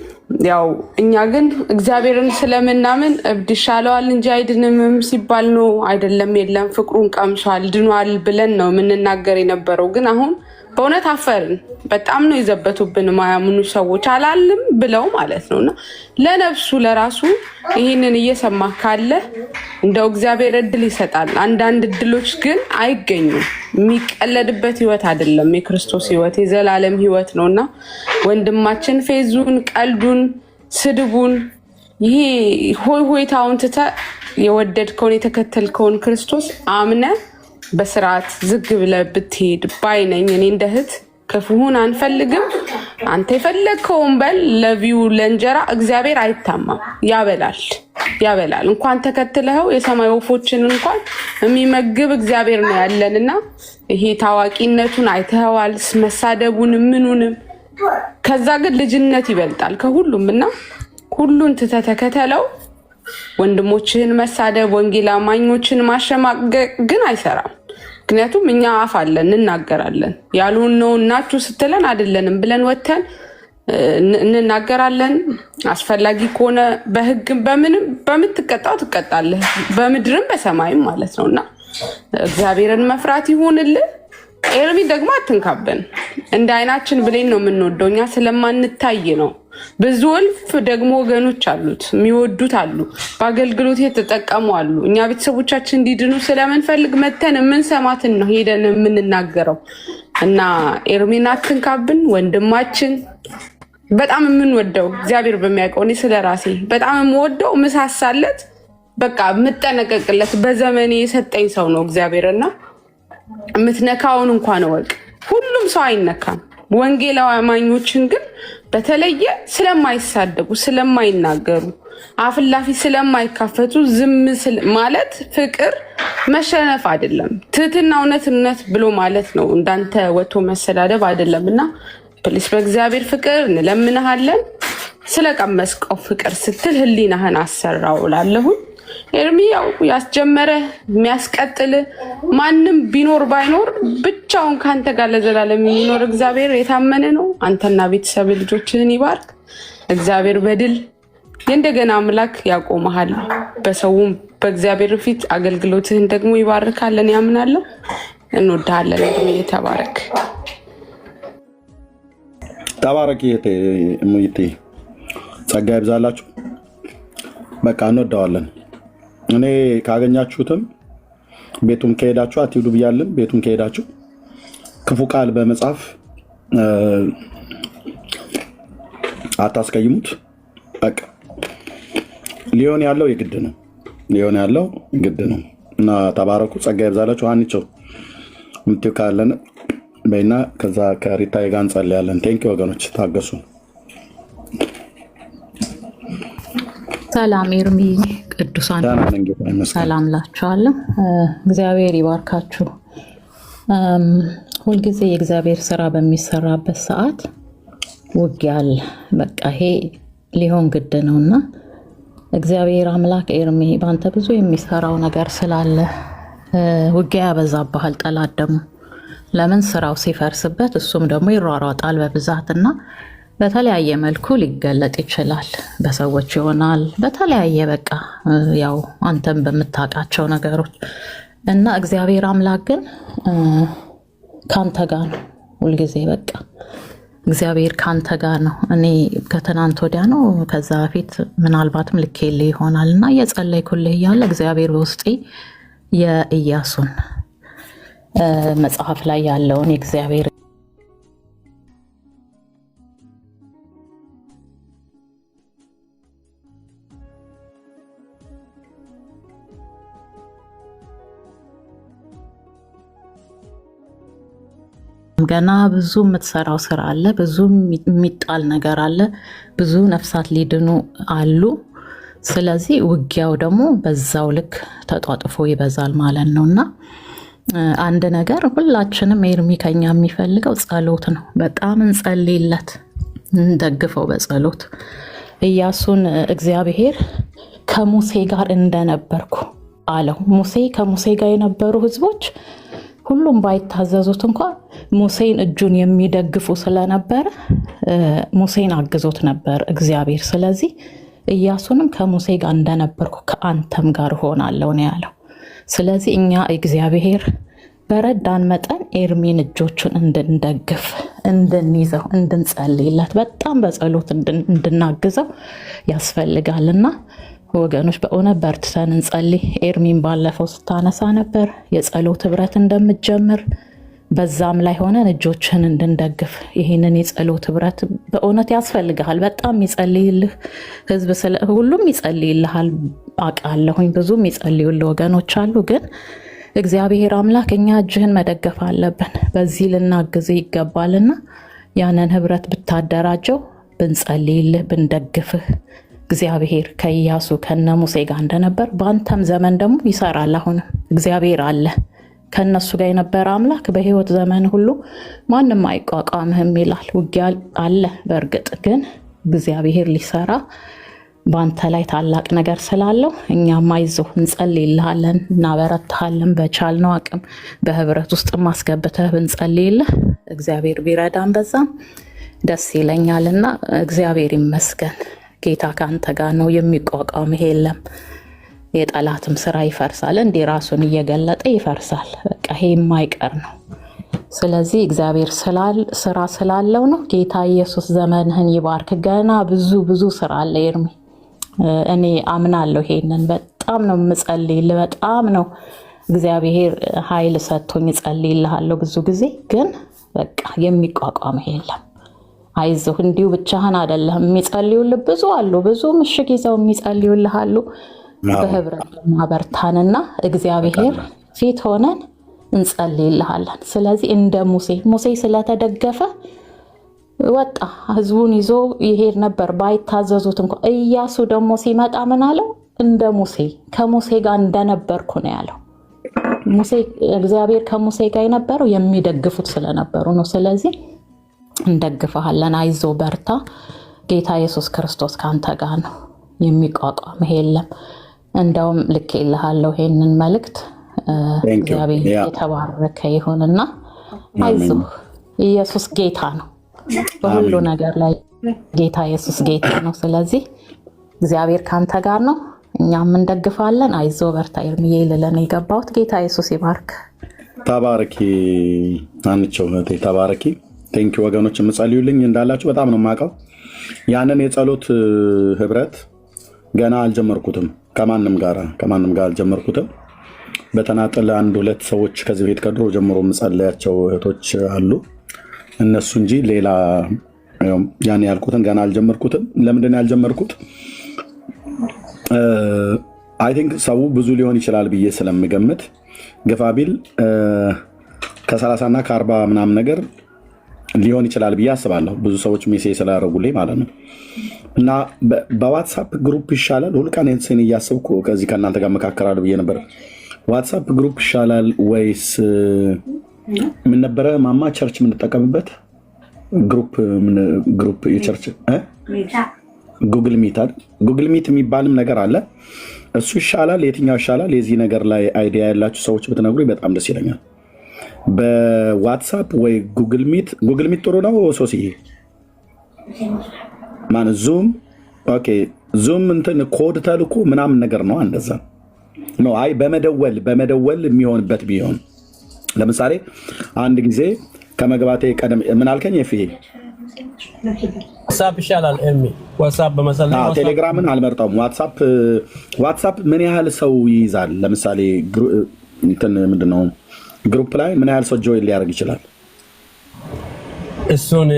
ያው እኛ ግን እግዚአብሔርን ስለምናምን እብድ ይሻለዋል እንጂ አይድንምም ሲባል ነው አይደለም፣ የለም ፍቅሩን ቀምሷል ድኗል ብለን ነው የምንናገር የነበረው። ግን አሁን በእውነት አፈርን። በጣም ነው የዘበቱብን ማያምኑ ሰዎች አላልም ብለው ማለት ነውና ለነፍሱ ለራሱ ይህንን እየሰማ ካለ እንደው እግዚአብሔር እድል ይሰጣል። አንዳንድ እድሎች ግን አይገኙም። የሚቀለድበት ህይወት አይደለም የክርስቶስ ህይወት የዘላለም ህይወት ነውና ወንድማችን ፌዙን፣ ቀልዱን፣ ስድቡን ይሄ ሆይ ሆይታውን ትተህ የወደድከውን የተከተልከውን ክርስቶስ አምነ በስርዓት ዝግ ብለህ ብትሄድ ባይነኝ። እኔ እንደ እህት ክፉን አንፈልግም። አንተ የፈለግከውን በል። ለቪው ለእንጀራ እግዚአብሔር አይታማም፣ ያበላል። እንኳን ተከትለኸው የሰማይ ወፎችን እንኳን የሚመግብ እግዚአብሔር ነው ያለንና ይሄ ታዋቂነቱን አይተኸዋል፣ መሳደቡን ምኑንም። ከዛ ግን ልጅነት ይበልጣል ከሁሉም እና ሁሉን ትተህ ተከተለው። ወንድሞችህን መሳደብ፣ ወንጌል አማኞችን ማሸማቀቅ ግን አይሰራም። ምክንያቱም እኛ አፍ አለን እንናገራለን። ያልሆነውን ናችሁ ስትለን አይደለንም ብለን ወተን እንናገራለን። አስፈላጊ ከሆነ በህግም በምንም በምትቀጣው ትቀጣለህ፣ በምድርም በሰማይም ማለት ነውና እግዚአብሔርን መፍራት ይሁንልህ። ኤርሚ ደግሞ አትንካበን። እንደ አይናችን ብሌን ነው የምንወደው እኛ ስለማንታይ ነው። ብዙ እልፍ ደግሞ ወገኖች አሉት የሚወዱት አሉ፣ በአገልግሎት የተጠቀሙ አሉ። እኛ ቤተሰቦቻችን እንዲድኑ ስለምንፈልግ መተን የምንሰማትን ነው ሄደን የምንናገረው እና ኤርሚን አትንካብን። ወንድማችን በጣም የምንወደው እግዚአብሔር በሚያውቀው እኔ ስለራሴ በጣም የምወደው ምሳሳለት በቃ የምጠነቀቅለት በዘመኔ የሰጠኝ ሰው ነው እግዚአብሔርና የምትነካውን እንኳን ወቅ ሁሉም ሰው አይነካም። ወንጌላዊ አማኞችን ግን በተለየ ስለማይሳደቡ ስለማይናገሩ አፍላፊ ስለማይካፈቱ ዝም ማለት ፍቅር መሸነፍ አይደለም። ትህትና እውነትነት ብሎ ማለት ነው። እንዳንተ ወጥቶ መሰዳደብ አይደለምና ፕሊስ በእግዚአብሔር ፍቅር እንለምንሃለን። ስለቀመስቀው ፍቅር ስትል ህሊናህን አሰራው እላለሁ። ኤርሚ ያው ያስጀመረ የሚያስቀጥል ማንም ቢኖር ባይኖር ብቻውን ካንተ ጋር ለዘላለም የሚኖር እግዚአብሔር የታመነ ነው። አንተና ቤተሰብ ልጆችህን ይባርክ እግዚአብሔር። በድል የእንደገና አምላክ ያቆመሃል። በሰውም በእግዚአብሔር ፊት አገልግሎትህን ደግሞ ይባርካለን ያምናለሁ። እንወድሃለን። ተባረክ ተባረክ። ሙይቴ ጸጋ ይብዛላችሁ። በቃ እንወደዋለን። እኔ ካገኛችሁትም ቤቱም ከሄዳችሁ አትሂዱ ብያለን። ቤቱም ከሄዳችሁ ክፉ ቃል በመጻፍ አታስቀይሙት። በቃ ሊሆን ያለው የግድ ነው እና ተባረኩ። ጸጋ ይብዛላችሁ። አንቺው ምትው ካለን በእና ከዛ ከሪታ ጋር እንጸልያለን። ቴንኪ ወገኖች ታገሱ። ሰላም ኤርሚ ቅዱሳን ሰላም ላችኋለሁ። እግዚአብሔር ይባርካችሁ። ሁልጊዜ የእግዚአብሔር ስራ በሚሰራበት ሰዓት ውጊያ አለ። በቃ ይሄ ሊሆን ግድ ነውና እግዚአብሔር አምላክ ኤርሚ ባንተ ብዙ የሚሰራው ነገር ስላለ ውጊያ ያበዛብሃል። ጠላት ደግሞ ለምን ስራው ሲፈርስበት እሱም ደግሞ ይሯሯጣል በብዛትና በተለያየ መልኩ ሊገለጥ ይችላል። በሰዎች ይሆናል፣ በተለያየ በቃ ያው አንተም በምታውቃቸው ነገሮች እና እግዚአብሔር አምላክ ግን ካንተ ጋር ነው ሁልጊዜ። በቃ እግዚአብሔር ካንተ ጋር ነው። እኔ ከትናንት ወዲያ ነው ከዛ በፊት ምናልባትም ልኬልህ ይሆናል እና እየጸለይኩልህ እያለ እግዚአብሔር በውስጤ የኢያሱን መጽሐፍ ላይ ያለውን የእግዚአብሔር ገና ብዙ የምትሰራው ስራ አለ፣ ብዙ የሚጣል ነገር አለ፣ ብዙ ነፍሳት ሊድኑ አሉ። ስለዚህ ውጊያው ደግሞ በዛው ልክ ተጧጥፎ ይበዛል ማለት ነውና አንድ ነገር ሁላችንም ኤርሚ ከኛ የሚፈልገው ጸሎት ነው። በጣም እንጸልይለት፣ እንደግፈው በጸሎት። ኢያሱን እግዚአብሔር ከሙሴ ጋር እንደነበርኩ አለው። ከሙሴ ጋር የነበሩ ህዝቦች ሁሉም ባይታዘዙት እንኳን ሙሴን እጁን የሚደግፉ ስለነበረ ሙሴን አግዞት ነበር እግዚአብሔር። ስለዚህ ኢያሱንም ከሙሴ ጋር እንደነበርኩ ከአንተም ጋር ሆናለሁ ነው ያለው። ስለዚህ እኛ እግዚአብሔር በረዳን መጠን ኤርሚን እጆቹን እንድንደግፍ፣ እንድንይዘው፣ እንድንጸልይለት በጣም በጸሎት እንድናግዘው ያስፈልጋልና ወገኖች በእውነት በርትተን እንጸልይ። ኤርሚን ባለፈው ስታነሳ ነበር የጸሎት ህብረት እንደምትጀምር፣ በዛም ላይ ሆነን እጆችን እንድንደግፍ ይህንን የጸሎት ህብረት በእውነት ያስፈልግሃል። በጣም ይጸልይልህ ህዝብ፣ ሁሉም ይጸልይልሃል አውቃለሁኝ። ብዙም ይጸልዩልህ ወገኖች አሉ። ግን እግዚአብሔር አምላክ እኛ እጅህን መደገፍ አለብን፣ በዚህ ልናግዝ ይገባልና ያንን ህብረት ብታደራጀው፣ ብንጸልይልህ፣ ብንደግፍህ እግዚአብሔር ከኢያሱ ከነ ሙሴ ጋር እንደነበር በአንተም ዘመን ደግሞ ይሰራል። አሁንም እግዚአብሔር አለ፣ ከነሱ ጋር የነበረ አምላክ በህይወት ዘመን ሁሉ ማንም አይቋቋምህም ይላል። ውጊያ አለ በእርግጥ ግን እግዚአብሔር ሊሰራ በአንተ ላይ ታላቅ ነገር ስላለው እኛም አይዞህ እንጸልይልሃለን፣ እናበረታሃለን። በቻልነው አቅም በህብረት ውስጥ ማስገብተህ ብንጸልይልህ እግዚአብሔር ቢረዳን በዛም ደስ ይለኛልና እግዚአብሔር ይመስገን። ጌታ ከአንተ ጋር ነው፣ የሚቋቋምህ የለም። የጠላትም ስራ ይፈርሳል፣ እንዲህ ራሱን እየገለጠ ይፈርሳል። በቃ ይሄ የማይቀር ነው። ስለዚህ እግዚአብሔር ስራ ስላለው ነው። ጌታ ኢየሱስ ዘመንህን ይባርክ። ገና ብዙ ስራ አለ ኤርሚ፣ እኔ አምናለሁ። ይሄንን በጣም ነው የምጸልይልህ፣ በጣም ነው እግዚአብሔር ኃይል ሰጥቶኝ እጸልይልሃለሁ። ብዙ ጊዜ ግን በቃ የሚቋቋምህ የለም። አይዞህ፣ እንዲሁ ብቻህን አይደለም። የሚጸልዩልህ ብዙ አሉ፣ ብዙ ምሽግ ይዘው የሚጸልዩልህ አሉ። በህብረት ማበርታንና እግዚአብሔር ፊት ሆነን እንጸልይልሃለን። ስለዚህ እንደ ሙሴ ስለተደገፈ ወጣ፣ ህዝቡን ይዞ ይሄድ ነበር ባይታዘዙት እንኳን። ኢያሱ ደግሞ ሲመጣ ምን አለው? እንደ ከሙሴ ጋር እንደነበርኩ ነው ያለው። እግዚአብሔር ከሙሴ ጋር የነበረው የሚደግፉት ስለነበሩ ነው። ስለዚህ እንደግፈሃለን፣ አይዞ በርታ፣ ጌታ ኢየሱስ ክርስቶስ ካንተ ጋር ነው፣ የሚቋቋምህ የለም። እንደውም ልኬልሃለሁ ይሄንን መልእክት። እግዚአብሔር የተባረከ ይሁንና አይዞህ፣ ኢየሱስ ጌታ ነው፣ በሁሉ ነገር ላይ ጌታ ኢየሱስ ጌታ ነው። ስለዚህ እግዚአብሔር ካንተ ጋር ነው፣ እኛም እንደግፋለን። አይዞ በርታ ኤርሚዬ ልለን የገባሁት። ጌታ ኢየሱስ ይባርክ። ተባረኪ አንቺው እህቴ ተባረኪ። ቴንኪ ወገኖች፣ የምጸልዩልኝ እንዳላችሁ በጣም ነው የማውቀው። ያንን የጸሎት ህብረት ገና አልጀመርኩትም፣ ከማንም ጋር አልጀመርኩትም። በተናጠል አንድ ሁለት ሰዎች ከዚህ ቤት ከድሮ ጀምሮ የምጸልያቸው እህቶች አሉ፣ እነሱ እንጂ ሌላ ያን ያልኩትን ገና አልጀመርኩትም። ለምንድን ያልጀመርኩት? አይ ቲንክ ሰው ብዙ ሊሆን ይችላል ብዬ ስለምገምት ግፋ ቢል ከ30 እና ከ40 ምናምን ነገር ሊሆን ይችላል ብዬ አስባለሁ። ብዙ ሰዎች ሜሴጅ ስላደረጉልኝ ማለት ነው። እና በዋትሳፕ ግሩፕ ይሻላል። ሁሉ ቀን ሴን እያሰብኩ ከዚህ ከእናንተ ጋር መካከራሉ ብዬ ነበር። ዋትሳፕ ግሩፕ ይሻላል ወይስ ምን ነበረ ማማ ቸርች የምንጠቀምበት ግሩፕ የቸርች ጉግል ሚት አይደል? ጉግል ሚት የሚባልም ነገር አለ። እሱ ይሻላል? የትኛው ይሻላል? የዚህ ነገር ላይ አይዲያ ያላችሁ ሰዎች ብትነግሩኝ በጣም ደስ ይለኛል። በዋትሳፕ ወይ ጉግል ሚት ጥሩ ነው ሶስዬ? ማለት ዙም ኦኬ፣ ዙም እንትን ኮድ ተልኮ ምናምን ነገር ነው እንደዛ ነው። አይ በመደወል የሚሆንበት ቢሆን ለምሳሌ አንድ ጊዜ ከመግባቴ ቀደም ምን አልከኝ? ይሄ ዋትሳፕ ይሻላል ኤርሚ። ዋትሳፕ በመሰለኝ ቴሌግራምን አልመርጠውም። ዋትሳፕ ምን ያህል ሰው ይይዛል? ለምሳሌ እንትን ምንድነው ግሩፕ ላይ ምን ያህል ሰው ጆይን ሊያደርግ ይችላል? እሱን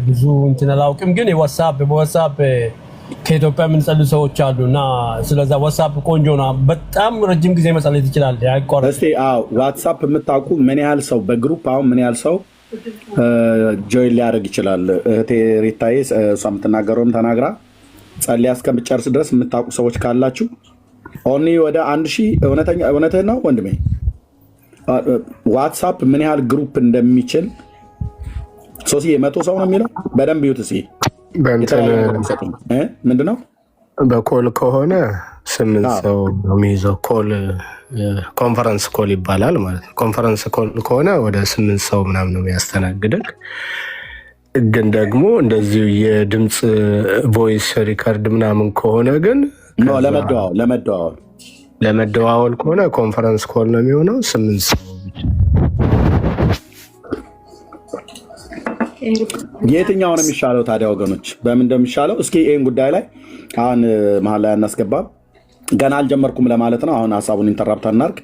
ብዙ እንትን አላውቅም፣ ግን በዋትሳፕ ከኢትዮጵያ የምንጸልዩ ሰዎች አሉ እና ስለዛ ዋትሳፕ ቆንጆ ነው። በጣም ረጅም ጊዜ መጸለይ ትችላል፣ አይቋረጥ። እስቲ ዋትሳፕ የምታውቁ ምን ያህል ሰው በግሩፕ አሁን ምን ያህል ሰው ጆይን ሊያደርግ ይችላል? እህቴ ሪታዬ እሷ የምትናገረውም ተናግራ ጸልያ እስከምጨርስ ድረስ የምታውቁ ሰዎች ካላችሁ ኦኒ ወደ 1000 እውነትህን ነው ወንድሜ። ዋትሳፕ ምን ያህል ግሩፕ እንደሚችል 100 ሰው ነው የሚለው። በደንብ ይዩት እስኪ ምንድነው በኮል ከሆነ 8 ሰው የሚይዘው ኮል ኮንፈረንስ ኮል ይባላል ማለት ነው። ኮንፈረንስ ኮል ከሆነ ወደ 8 ሰው ምናምን ነው የሚያስተናግድክ። ግን ደግሞ እንደዚሁ የድምፅ ቮይስ ሪከርድ ምናምን ከሆነ ግን ለመደዋወል ከሆነ ኮንፈረንስ ኮል ነው የሚሆነው 8 ሰው ብቻ። የትኛው ነው የሚሻለው ታዲያ ወገኖች? በምን እንደሚሻለው እስኪ ይሄን ጉዳይ ላይ አሁን መሀል ላይ አናስገባም። ገና አልጀመርኩም ለማለት ነው። አሁን ሀሳቡን ኢንተራፕት አናርግ።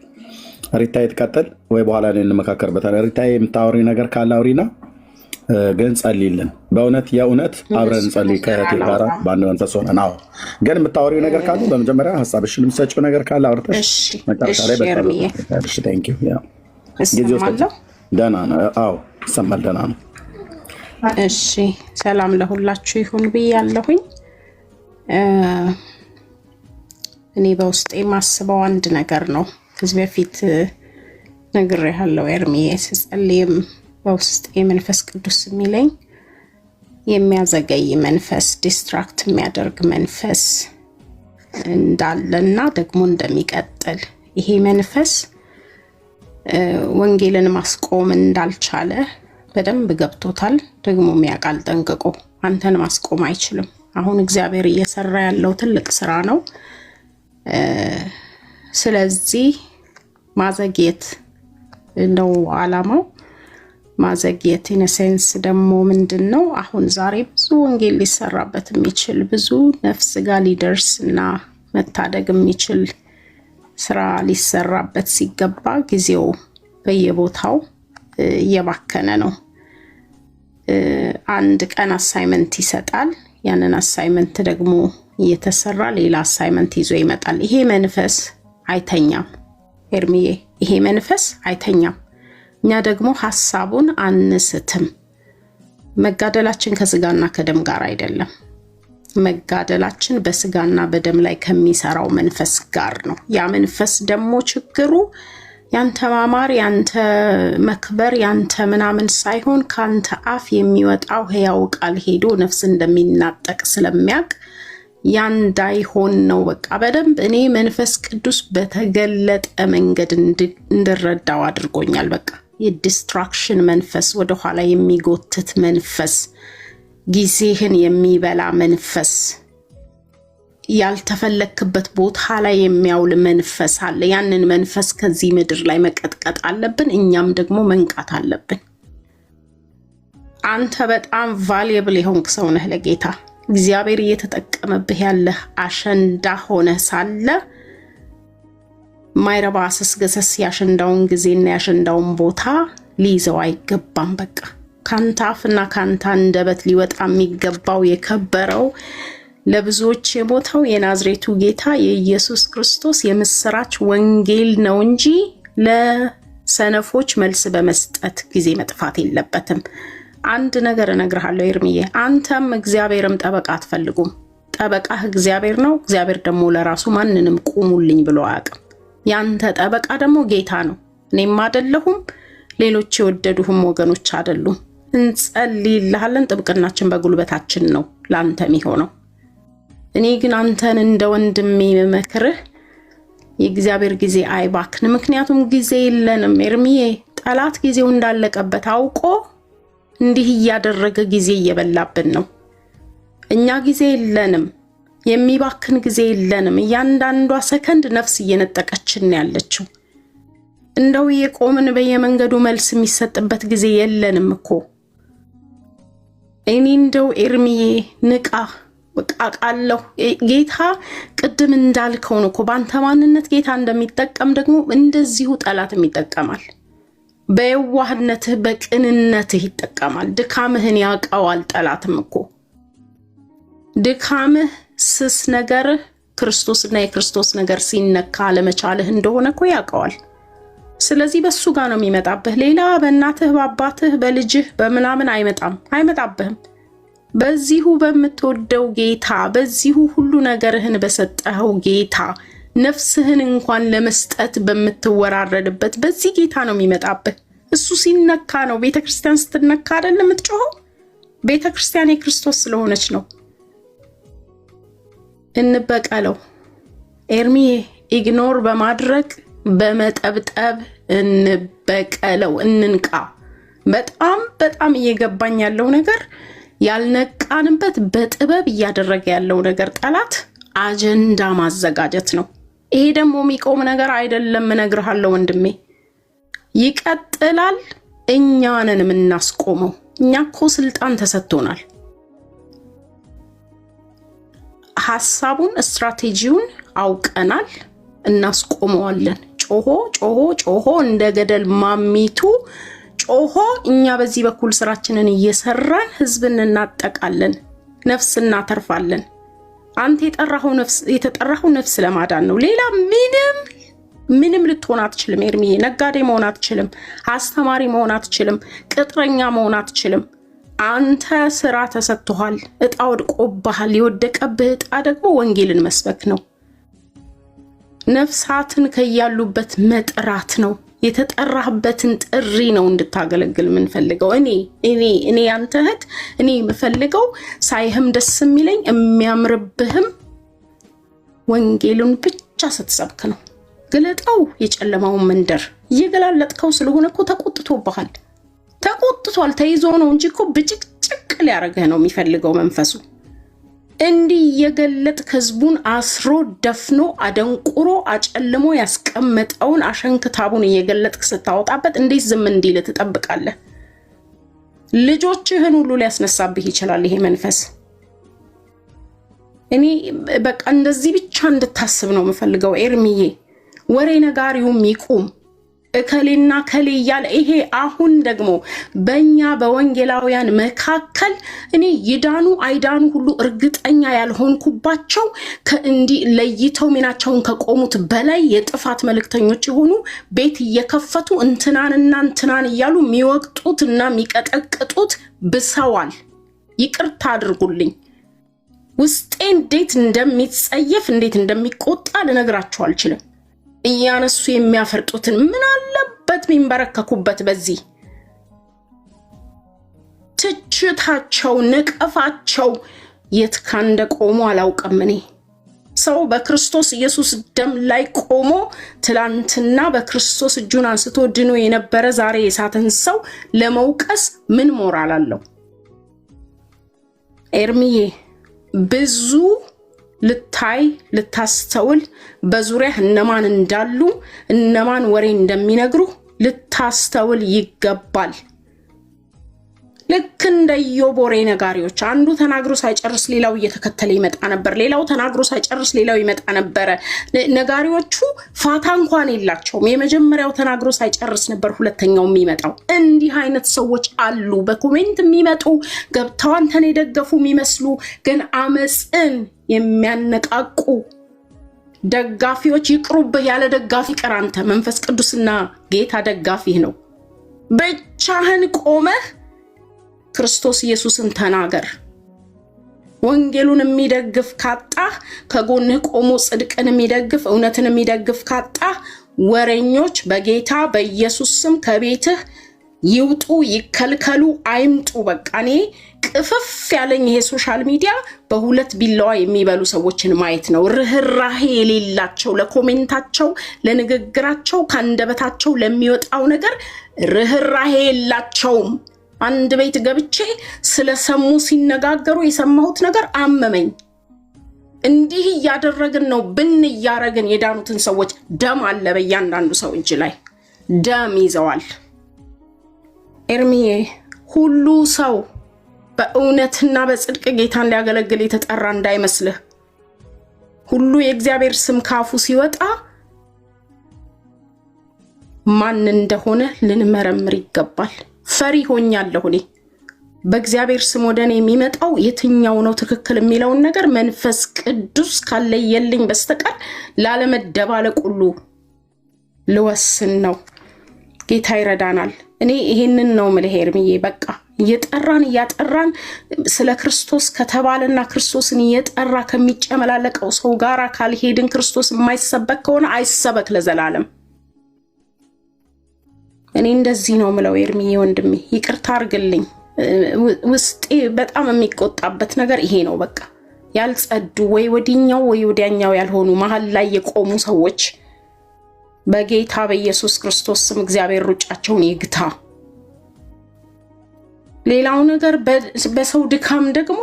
ሪታይ ትቀጥል ወይ በኋላ ላይ እንመካከርበታለን። ሪታይ የምታወሪ ነገር ካለ አውሪና ግን ጸልይልን። በእውነት የእውነት አብረን ጸልይ ከእህቴ ጋር በአንድ መንፈስ ሆነን። አዎ ግን የምታወሪው ነገር ካለ በመጀመሪያ ሀሳብሽን የምትሰጪው ነገር ካለ አውርተሽ መጨረሻ ላይ ደህና ነው። አዎ ይሰማል። ደህና ነው። እሺ ሰላም ለሁላችሁ ይሁን ብያለሁኝ። እኔ በውስጤ የማስበው አንድ ነገር ነው። ከዚህ በፊት ነግሬሃለሁ ኤርሚዬ። ስጸልይም በውስጤ መንፈስ ቅዱስ የሚለኝ የሚያዘገይ መንፈስ፣ ዲስትራክት የሚያደርግ መንፈስ እንዳለና ደግሞ እንደሚቀጥል፣ ይሄ መንፈስ ወንጌልን ማስቆም እንዳልቻለ በደንብ ገብቶታል። ደግሞ የሚያውቃል ጠንቅቆ። አንተን ማስቆም አይችልም። አሁን እግዚአብሔር እየሰራ ያለው ትልቅ ስራ ነው። ስለዚህ ማዘግየት ነው አላማው። ማዘግየት ኢነሴንስ ደግሞ ምንድነው? አሁን ዛሬ ብዙ ወንጌል ሊሰራበት የሚችል ብዙ ነፍስ ጋር ሊደርስ እና መታደግ የሚችል ስራ ሊሰራበት ሲገባ ጊዜው በየቦታው እየባከነ ነው። አንድ ቀን አሳይመንት ይሰጣል። ያንን አሳይመንት ደግሞ እየተሰራ ሌላ አሳይመንት ይዞ ይመጣል። ይሄ መንፈስ አይተኛም ኤርሚዬ፣ ይሄ መንፈስ አይተኛም። እኛ ደግሞ ሐሳቡን አንስትም። መጋደላችን ከስጋና ከደም ጋር አይደለም። መጋደላችን በስጋና በደም ላይ ከሚሰራው መንፈስ ጋር ነው። ያ መንፈስ ደግሞ ችግሩ ያንተ ማማር፣ ያንተ መክበር፣ ያንተ ምናምን ሳይሆን ካንተ አፍ የሚወጣው ሕያው ቃል ሄዶ ነፍስ እንደሚናጠቅ ስለሚያውቅ ያንዳይሆን ነው። በቃ በደንብ እኔ መንፈስ ቅዱስ በተገለጠ መንገድ እንድረዳው አድርጎኛል። በቃ የዲስትራክሽን መንፈስ፣ ወደ ኋላ የሚጎትት መንፈስ፣ ጊዜህን የሚበላ መንፈስ፣ ያልተፈለክበት ቦታ ላይ የሚያውል መንፈስ አለ። ያንን መንፈስ ከዚህ ምድር ላይ መቀጥቀጥ አለብን። እኛም ደግሞ መንቃት አለብን። አንተ በጣም ቫልዩብል የሆንክ ሰው ነህ ለጌታ። እግዚአብሔር እየተጠቀመብህ ያለህ አሸንዳ ሆነ ሳለ ማይረባ አስስገሰስ ያሸንዳውን ጊዜና ያሸንዳውን ቦታ ሊይዘው አይገባም። በቃ ካንተ አፍና ካንተ አንደበት ሊወጣ የሚገባው የከበረው ለብዙዎች የሞተው የናዝሬቱ ጌታ የኢየሱስ ክርስቶስ የምስራች ወንጌል ነው እንጂ ለሰነፎች መልስ በመስጠት ጊዜ መጥፋት የለበትም። አንድ ነገር እነግርሃለሁ ኤርሚዬ፣ አንተም እግዚአብሔርም ጠበቃ አትፈልጉም። ጠበቃህ እግዚአብሔር ነው። እግዚአብሔር ደግሞ ለራሱ ማንንም ቁሙልኝ ብሎ አያውቅም። ያንተ ጠበቃ ደግሞ ጌታ ነው። እኔም አይደለሁም፣ ሌሎች የወደዱህም ወገኖች አይደሉም። እንጸልይልሃለን። ጥብቅናችን በጉልበታችን ነው ላንተ የሚሆነው። እኔ ግን አንተን እንደ ወንድሜ መመክርህ የእግዚአብሔር ጊዜ አይባክን። ምክንያቱም ጊዜ የለንም ኤርሚዬ። ጠላት ጊዜው እንዳለቀበት አውቆ እንዲህ እያደረገ ጊዜ እየበላብን ነው። እኛ ጊዜ የለንም፣ የሚባክን ጊዜ የለንም። እያንዳንዷ ሰከንድ ነፍስ እየነጠቀችን ያለችው። እንደው የቆምን በየመንገዱ መልስ የሚሰጥበት ጊዜ የለንም እኮ። እኔ እንደው ኤርሚዬ ንቃ። ቃቃለሁ ጌታ ቅድም እንዳልከው ነው እኮ ባንተ ማንነት ጌታ እንደሚጠቀም ደግሞ እንደዚሁ ጠላትም ይጠቀማል። በየዋህነትህ በቅንነትህ ይጠቀማል። ድካምህን ያውቀዋል ጠላትም እኮ። ድካምህ ስስ ነገርህ ክርስቶስና የክርስቶስ ነገር ሲነካ ለመቻልህ እንደሆነ እኮ ያውቀዋል። ስለዚህ በሱ ጋር ነው የሚመጣብህ። ሌላ በእናትህ በአባትህ በልጅህ በምናምን አይመጣብህም። በዚሁ በምትወደው ጌታ፣ በዚሁ ሁሉ ነገርህን በሰጠኸው ጌታ፣ ነፍስህን እንኳን ለመስጠት በምትወራረድበት በዚህ ጌታ ነው የሚመጣብህ። እሱ ሲነካ ነው። ቤተክርስቲያን ስትነካ አይደለም የምትጮኸው። ቤተክርስቲያን የክርስቶስ ስለሆነች ነው። እንበቀለው። ኤርሚዬ ኢግኖር በማድረግ በመጠብጠብ እንበቀለው፣ እንንቃ። በጣም እየገባኝ ያለው ነገር ያልነቃንበት በጥበብ እያደረገ ያለው ነገር ጠላት አጀንዳ ማዘጋጀት ነው። ይሄ ደግሞ የሚቆም ነገር አይደለም፣ እነግርሃለሁ ወንድሜ። ይቀጥላል። እኛንን የምናስቆመው። እኛ እኮ ስልጣን ተሰጥቶናል። ሐሳቡን ስትራቴጂውን አውቀናል፣ እናስቆመዋለን። ጮሆ እንደ ገደል ማሚቱ ጮሆ እኛ በዚህ በኩል ስራችንን እየሰራን ህዝብን እናጠቃለን፣ ነፍስ እናተርፋለን። አንተ የተጠራኸው ነፍስ ለማዳን ነው። ሌላ ምንም ልትሆን አትችልም። ኤርሚዬ ነጋዴ መሆን አትችልም፣ አስተማሪ መሆን አትችልም፣ ቅጥረኛ መሆን አትችልም። አንተ ስራ ተሰጥቷል፣ እጣ ወድቆብሃል። የወደቀብህ እጣ ደግሞ ወንጌልን መስበክ ነው። ነፍሳትን ከያሉበት መጥራት ነው። የተጠራህበትን ጥሪ ነው እንድታገለግል የምንፈልገው። እኔ አንተ እህት፣ እኔ የምፈልገው ሳይህም ደስ የሚለኝ የሚያምርብህም ወንጌሉን ብቻ ስትሰብክ ነው። ግለጠው የጨለማውን መንደር። እየገላለጥከው ስለሆነ እኮ ተቆጥቷል። ተይዞ ነው እንጂ እኮ ብጭቅጭቅ ሊያረግህ ነው የሚፈልገው መንፈሱ። እንዲህ የገለጥክ ህዝቡን አስሮ ደፍኖ አደንቁሮ አጨልሞ ያስቀመጠውን አሸንክታቡን እየገለጥክ ስታወጣበት እንዴት ዝም እንዲል ትጠብቃለህ? ልጆችህን ሁሉ ሊያስነሳብህ ይችላል ይሄ መንፈስ። እኔ በቃ እንደዚህ ብቻ እንድታስብ ነው የምፈልገው ኤርሚዬ። ወሬ ነጋሪውም ይቁም። እከሌና ከሌ እያለ ይሄ አሁን ደግሞ በእኛ በወንጌላውያን መካከል እኔ ይዳኑ አይዳኑ ሁሉ እርግጠኛ ያልሆንኩባቸው ከእንዲህ ለይተው ሚናቸውን ከቆሙት በላይ የጥፋት መልእክተኞች የሆኑ ቤት እየከፈቱ እንትናን እያሉ የሚወቅጡትና የሚቀጠቅጡት ብሰዋል። ይቅርታ አድርጉልኝ። ውስጤ እንዴት እንደሚጸየፍ እንዴት እንደሚቆጣ ልነግራችሁ አልችልም። እያነሱ የሚያፈርጡትን ምን አለበት ሚንበረከኩበት። በዚህ ትችታቸው ነቀፋቸው የት ካንደ ቆሞ አላውቅም። እኔ ሰው በክርስቶስ ኢየሱስ ደም ላይ ቆሞ ትላንትና በክርስቶስ እጁን አንስቶ ድኖ የነበረ ዛሬ የሳተን ሰው ለመውቀስ ምን ሞራል አለው? ኤርሚዬ ብዙ ልታይ ልታስተውል፣ በዙሪያ እነማን እንዳሉ እነማን ወሬ እንደሚነግሩ ልታስተውል ይገባል። ልክ እንደ ኢዮብ ወሬ ነጋሪዎች አንዱ ተናግሮ ሳይጨርስ ሌላው እየተከተለ ይመጣ ነበር። ሌላው ተናግሮ ሳይጨርስ ሌላው ይመጣ ነበር። ነጋሪዎቹ ፋታ እንኳን የላቸውም። የመጀመሪያው ተናግሮ ሳይጨርስ ነበር ሁለተኛው የሚመጣው። እንዲህ አይነት ሰዎች አሉ። በኮሜንት የሚመጡ ገብተው አንተን የደገፉ የሚመስሉ ግን አመፅን የሚያነቃቁ ደጋፊዎች ይቅሩብህ። ያለ ደጋፊ ቀር። አንተ መንፈስ ቅዱስና ጌታ ደጋፊህ ነው። ብቻህን ቆመህ ክርስቶስ ኢየሱስን ተናገር። ወንጌሉን የሚደግፍ ካጣህ፣ ከጎንህ ቆሞ ጽድቅን የሚደግፍ እውነትን የሚደግፍ ካጣህ፣ ወሬኞች በጌታ በኢየሱስ ስም ከቤትህ ይውጡ፣ ይከልከሉ፣ አይምጡ። በቃ እኔ ቅፍፍ ያለኝ ይሄ ሶሻል ሚዲያ በሁለት ቢላዋ የሚበሉ ሰዎችን ማየት ነው። ርህራሄ የሌላቸው፣ ለኮሜንታቸው ለንግግራቸው ካንደበታቸው ለሚወጣው ነገር ርህራሄ የላቸውም። አንድ ቤት ገብቼ ስለሰሙ ሲነጋገሩ የሰማሁት ነገር አመመኝ። እንዲህ እያደረግን ነው ብን እያረግን የዳኑትን ሰዎች ደም አለ በእያንዳንዱ ሰው እጅ ላይ ደም ይዘዋል። ኤርሚዬ ሁሉ ሰው በእውነትና በጽድቅ ጌታን ሊያገለግል የተጠራ እንዳይመስልህ። ሁሉ የእግዚአብሔር ስም ካፉ ሲወጣ ማን እንደሆነ ልንመረምር ይገባል። ፈሪ ሆኛለሁ እኔ። በእግዚአብሔር ስም ወደኔ የሚመጣው የትኛው ነው ትክክል የሚለውን ነገር መንፈስ ቅዱስ ካለየልኝ በስተቀር ላለመደባለቅ ሁሉ ልወስን ነው። ጌታ ይረዳናል። እኔ ይሄንን ነው ምልህ ኤርሚዬ። በቃ እያጠራን ስለ ክርስቶስ ከተባለና ክርስቶስን እየጠራ ከሚጨመላለቀው ሰው ጋር ካልሄድን ክርስቶስ የማይሰበክ ከሆነ አይሰበክ ለዘላለም። እኔ እንደዚህ ነው ምለው ኤርሚዬ ወንድሜ፣ ይቅርታ አርግልኝ። ውስጤ በጣም የሚቆጣበት ነገር ይሄ ነው። በቃ ያልጸዱ ወይ ወዲኛው ወይ ወዲያኛው ያልሆኑ መሀል ላይ የቆሙ ሰዎች በጌታ በኢየሱስ ክርስቶስ ስም እግዚአብሔር ሩጫቸውን ይግታ። ሌላው ነገር በሰው ድካም ደግሞ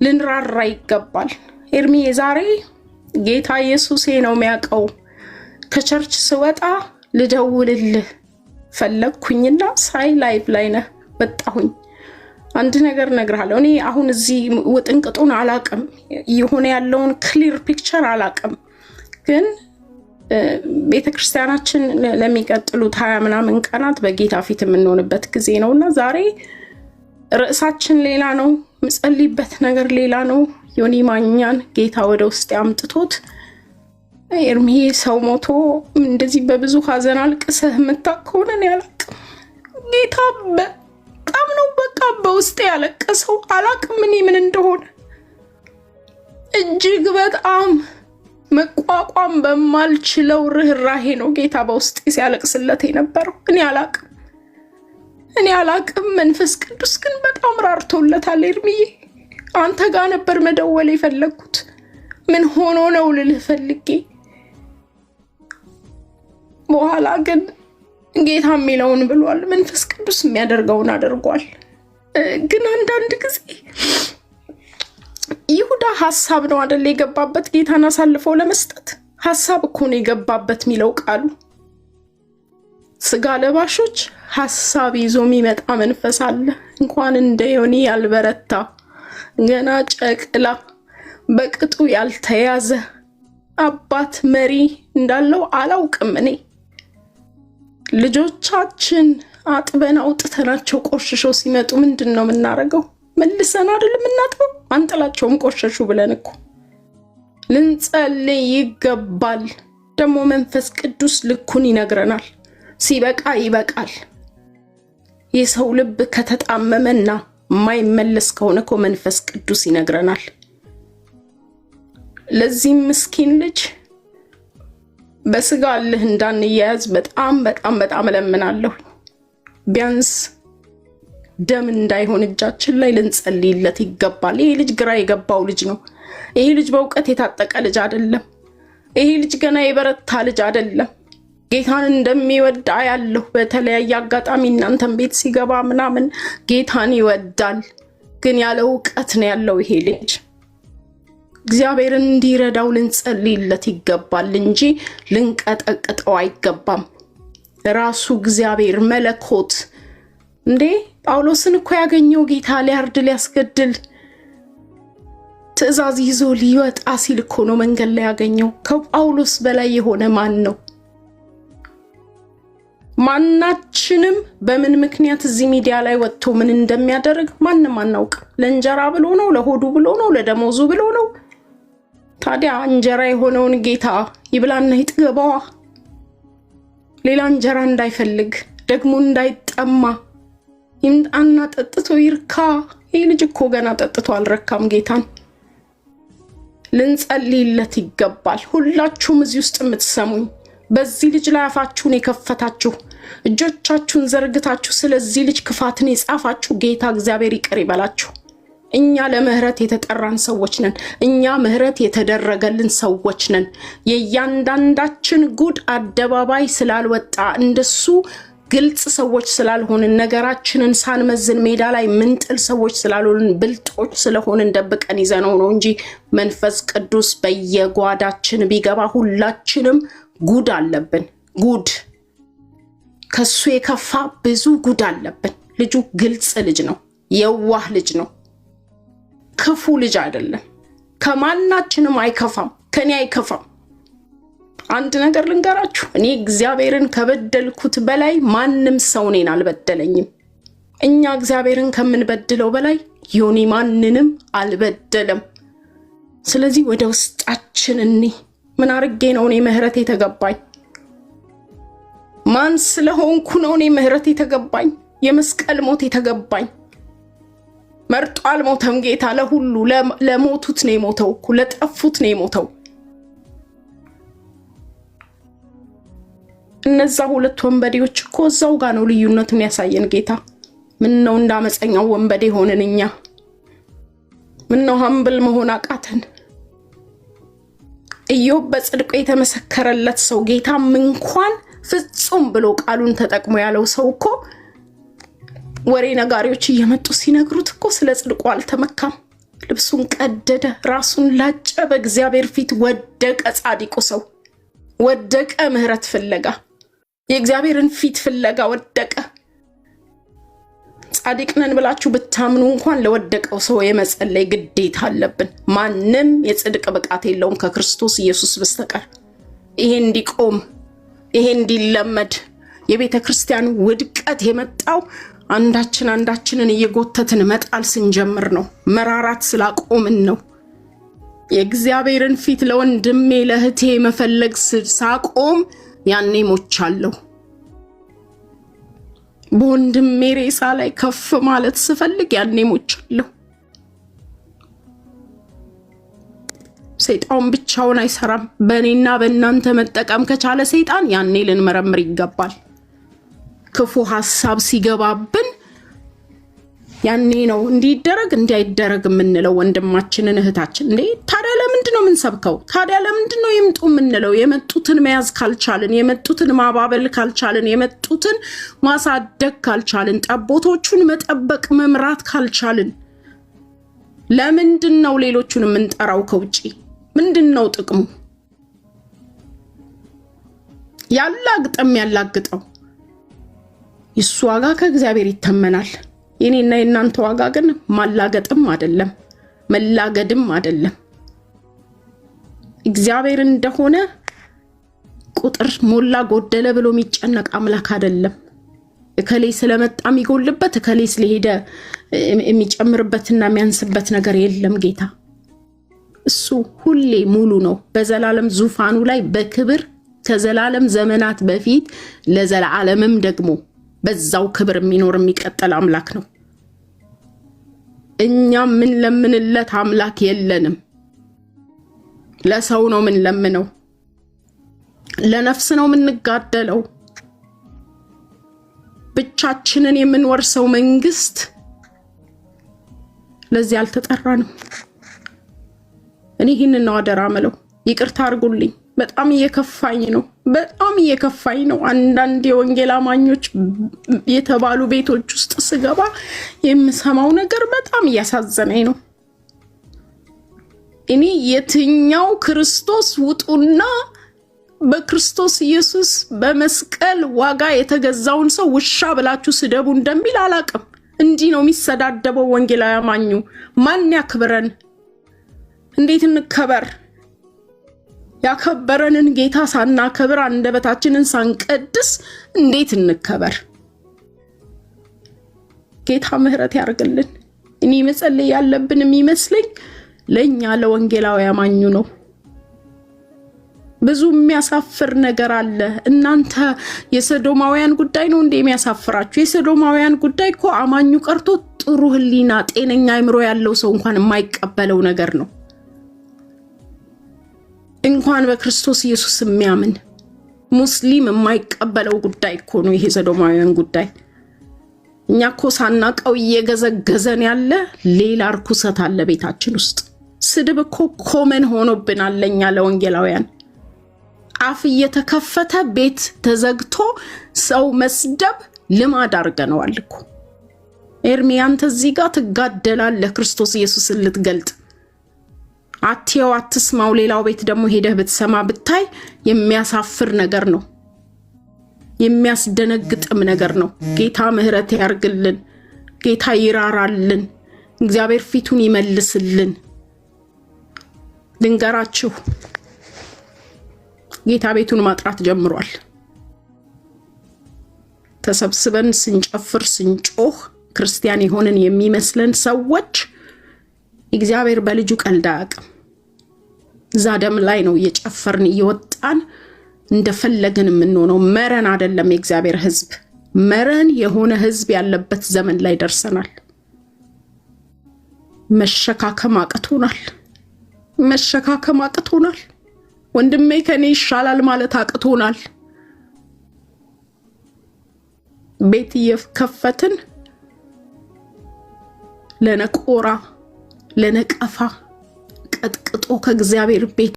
ልንራራ ይገባል። ኤርሚ ዛሬ ጌታ ኢየሱስ ነው የሚያውቀው። ከቸርች ስወጣ ልደውልልህ ፈለግኩኝና ሳይ ላይቭ ላይ ነህ ወጣሁኝ። አንድ ነገር እነግርሃለሁ። እኔ አሁን እዚህ ውጥንቅጡን አላቅም፣ የሆነ ያለውን ክሊር ፒክቸር አላቅም። ግን ቤተክርስቲያናችን ለሚቀጥሉት 20 ምናምን ቀናት በጌታ ፊት የምንሆንበት ጊዜ ነውና ዛሬ ርዕሳችን ሌላ ነው፣ ምጸልይበት ነገር ሌላ ነው። ዮኒ ማኛን ጌታ ወደ ውስጥ ያምጥቶት ኤርሚ ሰው ሞቶ እንደዚህ በብዙ ሀዘን አልቅሰህ የምታከሆነ ነው ያላቅም። ጌታ በጣም ነው በቃ በውስጥ ያለቀሰው። አላቅም እኔ ምን እንደሆነ እጅግ በጣም መቋቋም በማልችለው ርህራሄ ነው ጌታ በውስጥ ሲያለቅስለት የነበረው። እኔ አላቅም። መንፈስ ቅዱስ ግን በጣም ራርቶለታል። ኤርሚዬ አንተ ጋር ነበር መደወል የፈለግኩት። ምን ሆኖ ነው ልልህ ፈልጌ፣ በኋላ ግን ጌታ የሚለውን ብሏል። መንፈስ ቅዱስ የሚያደርገውን አድርጓል። ግን አንዳንድ ጊዜ ይሁዳ ሐሳብ ነው አይደል የገባበት ጌታን አሳልፎ ለመስጠት። ሐሳብ እኮ ነው የገባበት የሚለው ቃሉ። ስጋ ለባሾች ሐሳብ ይዞ የሚመጣ መንፈስ አለ። እንኳን እንደ ዮኒ ያልበረታ ገና ጨቅላ በቅጡ ያልተያዘ አባት መሪ እንዳለው አላውቅም። እኔ ልጆቻችን አጥበን አውጥተናቸው ቆሽሸው ሲመጡ ምንድን ነው የምናደርገው? መልሰን አይደል የምናጥበው? አንጥላቸውም ቆሸሹ ብለን እኮ ልንጸልይ ይገባል። ደግሞ መንፈስ ቅዱስ ልኩን ይነግረናል። ሲበቃ ይበቃል። የሰው ልብ ከተጣመመና የማይመለስ ከሆነ እኮ መንፈስ ቅዱስ ይነግረናል። ለዚህም ምስኪን ልጅ በስጋ አለህ እንዳንያያዝ በጣም በጣም በጣም እለምናለሁ። ቢያንስ ደም እንዳይሆን እጃችን ላይ ልንጸልይለት ይገባል። ይሄ ልጅ ግራ የገባው ልጅ ነው። ይሄ ልጅ በእውቀት የታጠቀ ልጅ አይደለም። ይሄ ልጅ ገና የበረታ ልጅ አይደለም። ጌታን እንደሚወድ አያለሁ። በተለያየ አጋጣሚ እናንተም ቤት ሲገባ ምናምን ጌታን ይወዳል። ግን ያለ እውቀት ነው ያለው ይሄ ልጅ። እግዚአብሔርን እንዲረዳው ልንጸልይለት ይገባል እንጂ ልንቀጠቅጠው አይገባም። ራሱ እግዚአብሔር መለኮት እንዴ ጳውሎስን እኮ ያገኘው ጌታ ሊያርድ ሊያስገድል ትእዛዝ ይዞ ሊወጣ ሲል እኮ ነው መንገድ ላይ ያገኘው። ከጳውሎስ በላይ የሆነ ማን ነው? ማናችንም በምን ምክንያት እዚህ ሚዲያ ላይ ወጥቶ ምን እንደሚያደርግ ማንንም አናውቅም። ለእንጀራ ብሎ ነው፣ ለሆዱ ብሎ ነው፣ ለደሞዙ ብሎ ነው። ታዲያ እንጀራ የሆነውን ጌታ ይብላና ይጥገባዋ። ሌላ እንጀራ እንዳይፈልግ ደግሞ እንዳይጠማ ይምጣና ጠጥቶ ይርካ። ይህ ልጅ እኮ ገና ጠጥቶ አልረካም ጌታን። ልንጸልይለት ይገባል። ሁላችሁም እዚህ ውስጥ የምትሰሙኝ በዚህ ልጅ ላይ አፋችሁን የከፈታችሁ እጆቻችሁን ዘርግታችሁ ስለዚህ ልጅ ክፋትን የጻፋችሁ ጌታ እግዚአብሔር ይቅር ይበላችሁ። እኛ ለምህረት የተጠራን ሰዎች ነን። እኛ ምህረት የተደረገልን ሰዎች ነን። የእያንዳንዳችን ጉድ አደባባይ ስላልወጣ እንደሱ ግልጽ ሰዎች ስላልሆንን ነገራችንን ሳንመዝን ሜዳ ላይ ምንጥል ሰዎች ስላልሆንን ብልጦች ስለሆንን ደብቀን ይዘነው ነው እንጂ መንፈስ ቅዱስ በየጓዳችን ቢገባ ሁላችንም ጉድ አለብን። ጉድ ከሱ የከፋ ብዙ ጉድ አለብን። ልጁ ግልጽ ልጅ ነው። የዋህ ልጅ ነው። ክፉ ልጅ አይደለም። ከማናችንም አይከፋም። ከኔ አይከፋም። አንድ ነገር ልንገራችሁ፣ እኔ እግዚአብሔርን ከበደልኩት በላይ ማንም ሰው እኔን አልበደለኝም። እኛ እግዚአብሔርን ከምንበድለው በላይ ዮኒ ማንንም አልበደለም። ስለዚህ ወደ ውስጣችን ምን አርጌ ነው እኔ ምህረት የተገባኝ? ማን ስለሆንኩ ነው እኔ ምህረት የተገባኝ? የመስቀል ሞት የተገባኝ? መርጦ አልሞተም ጌታ። ለሁሉ ለሞቱት ነው የሞተው እኮ፣ ለጠፉት ነው የሞተው። እነዛ ሁለት ወንበዴዎች እኮ እዛው ጋር ነው ልዩነቱን ያሳየን ጌታ። ምን ነው እንዳመፀኛው ወንበዴ ሆነን እኛ? ምን ነው ሀምብል መሆን አቃተን? ኢዮብ በጽድቁ የተመሰከረለት ሰው ጌታም እንኳን ፍጹም ብሎ ቃሉን ተጠቅሞ ያለው ሰው እኮ ወሬ ነጋሪዎች እየመጡ ሲነግሩት እኮ ስለ ጽድቁ አልተመካም። ልብሱን ቀደደ፣ ራሱን ላጨ፣ በእግዚአብሔር ፊት ወደቀ። ጻድቁ ሰው ወደቀ፣ ምህረት ፍለጋ የእግዚአብሔርን ፊት ፍለጋ ወደቀ። ጻድቅ ነን ብላችሁ ብታምኑ እንኳን ለወደቀው ሰው የመጸለይ ግዴታ አለብን። ማንም የጽድቅ ብቃት የለውም ከክርስቶስ ኢየሱስ በስተቀር። ይሄ እንዲቆም ይሄ እንዲለመድ የቤተ ክርስቲያን ውድቀት የመጣው አንዳችንን እየጎተትን መጣል ስንጀምር ነው። መራራት ስላቆምን ነው። የእግዚአብሔርን ፊት ለወንድሜ ለእህቴ መፈለግ ሳቆም ያኔ ሞቻለሁ። በወንድሜ ሬሳ ላይ ከፍ ማለት ስፈልግ ያኔ ሞቻለሁ። ሰይጣን ብቻውን አይሰራም። በእኔና በእናንተ መጠቀም ከቻለ ሰይጣን ያኔ ልንመረምር ይገባል። ክፉ ሐሳብ ሲገባብን ያኔ ነው እንዲደረግ እንዲያይደረግ የምንለው ወንድማችንን እህታችን። እንዴ ታዲያ ለምንድን ነው የምንሰብከው? ታዲያ ለምንድን ነው ይምጡ የምንለው? የመጡትን መያዝ ካልቻልን፣ የመጡትን ማባበል ካልቻልን፣ የመጡትን ማሳደግ ካልቻልን፣ ጠቦቶቹን መጠበቅ መምራት ካልቻልን ለምንድን ነው ሌሎቹን የምንጠራው ከውጪ? ምንድን ነው ጥቅሙ? ያላግጠው የሱ ዋጋ ከእግዚአብሔር ይተመናል። የኔና የናንተ ዋጋ ግን ማላገጥም አይደለም መላገድም አይደለም። እግዚአብሔር እንደሆነ ቁጥር ሞላ ጎደለ ብሎ የሚጨነቅ አምላክ አይደለም። እከሌ ስለመጣ የሚጎልበት እከሌ ስለሄደ የሚጨምርበትና የሚያንስበት ነገር የለም። ጌታ እሱ ሁሌ ሙሉ ነው። በዘላለም ዙፋኑ ላይ በክብር ከዘላለም ዘመናት በፊት ለዘላለምም ደግሞ በዛው ክብር የሚኖር የሚቀጥል አምላክ ነው። እኛ ምን ለምንለት አምላክ የለንም። ለሰው ነው ምን ለምነው፣ ለነፍስ ነው የምንጋደለው። ብቻችንን የምንወርሰው መንግስት ለዚህ አልተጠራንም። እኔ ይህንን ነው አደራ ምለው። ይቅርታ አድርጉልኝ። በጣም እየከፋኝ ነው። አንዳንድ የወንጌል አማኞች የተባሉ ቤቶች ውስጥ ስገባ የምሰማው ነገር በጣም እያሳዘነኝ ነው። እኔ የትኛው ክርስቶስ ውጡና በክርስቶስ ኢየሱስ በመስቀል ዋጋ የተገዛውን ሰው ውሻ ብላችሁ ስደቡ እንደሚል አላቅም። እንዲህ ነው የሚሰዳደበው ወንጌላዊ አማኙ። ማን ያክብረን? እንዴት እንከበር? ያከበረንን ጌታ ሳናከብር አንደበታችንን ሳንቀድስ እንዴት እንከበር? ጌታ ምህረት ያርግልን። እኔ መጸለይ ያለብን የሚመስለኝ ለኛ ለወንጌላዊ አማኙ ነው። ብዙ የሚያሳፍር ነገር አለ። እናንተ የሰዶማውያን ጉዳይ ነው እንዴ የሚያሳፍራችሁ? የሰዶማውያን ጉዳይ እኮ አማኙ ቀርቶ ጥሩ ህሊና ጤነኛ አእምሮ ያለው ሰው እንኳን የማይቀበለው ነገር ነው። እንኳን በክርስቶስ ኢየሱስ የሚያምን ሙስሊም የማይቀበለው ጉዳይ እኮ ነው ይሄ ሰዶማውያን ጉዳይ። እኛ እኮ ሳናቀው እየገዘገዘን ያለ ሌላ ርኩሰት አለ ቤታችን ውስጥ። ስድብ እኮ ኮመን ሆኖብናል ለኛ ለወንጌላውያን። አፍ እየተከፈተ ቤት ተዘግቶ ሰው መስደብ ልማድ አድርገነዋል እኮ። ኤርሚያን ተዚህ ጋር ትጋደላለህ ክርስቶስ ኢየሱስን ልትገልጥ። አትየው አትስማው። ሌላው ቤት ደግሞ ሄደህ ብትሰማ ብታይ የሚያሳፍር ነገር ነው፣ የሚያስደነግጥም ነገር ነው። ጌታ ምህረት ያርግልን። ጌታ ይራራልን። እግዚአብሔር ፊቱን ይመልስልን። ልንገራችሁ ጌታ ቤቱን ማጥራት ጀምሯል። ተሰብስበን ስንጨፍር ስንጮህ ክርስቲያን የሆንን የሚመስለን ሰዎች እግዚአብሔር በልጁ ቀልድ አያውቅም። ዛደም ላይ ነው እየጨፈርን እየወጣን እንደፈለግን የምንሆነው። መረን አይደለም የእግዚአብሔር ሕዝብ። መረን የሆነ ሕዝብ ያለበት ዘመን ላይ ደርሰናል። መሸካከም አቅቶናል። ወንድሜ ከኔ ይሻላል ማለት አቅቶናል። ቤት እየከፈትን ለነቆራ ለነቀፋ ቀጥቅጦ ከእግዚአብሔር ቤት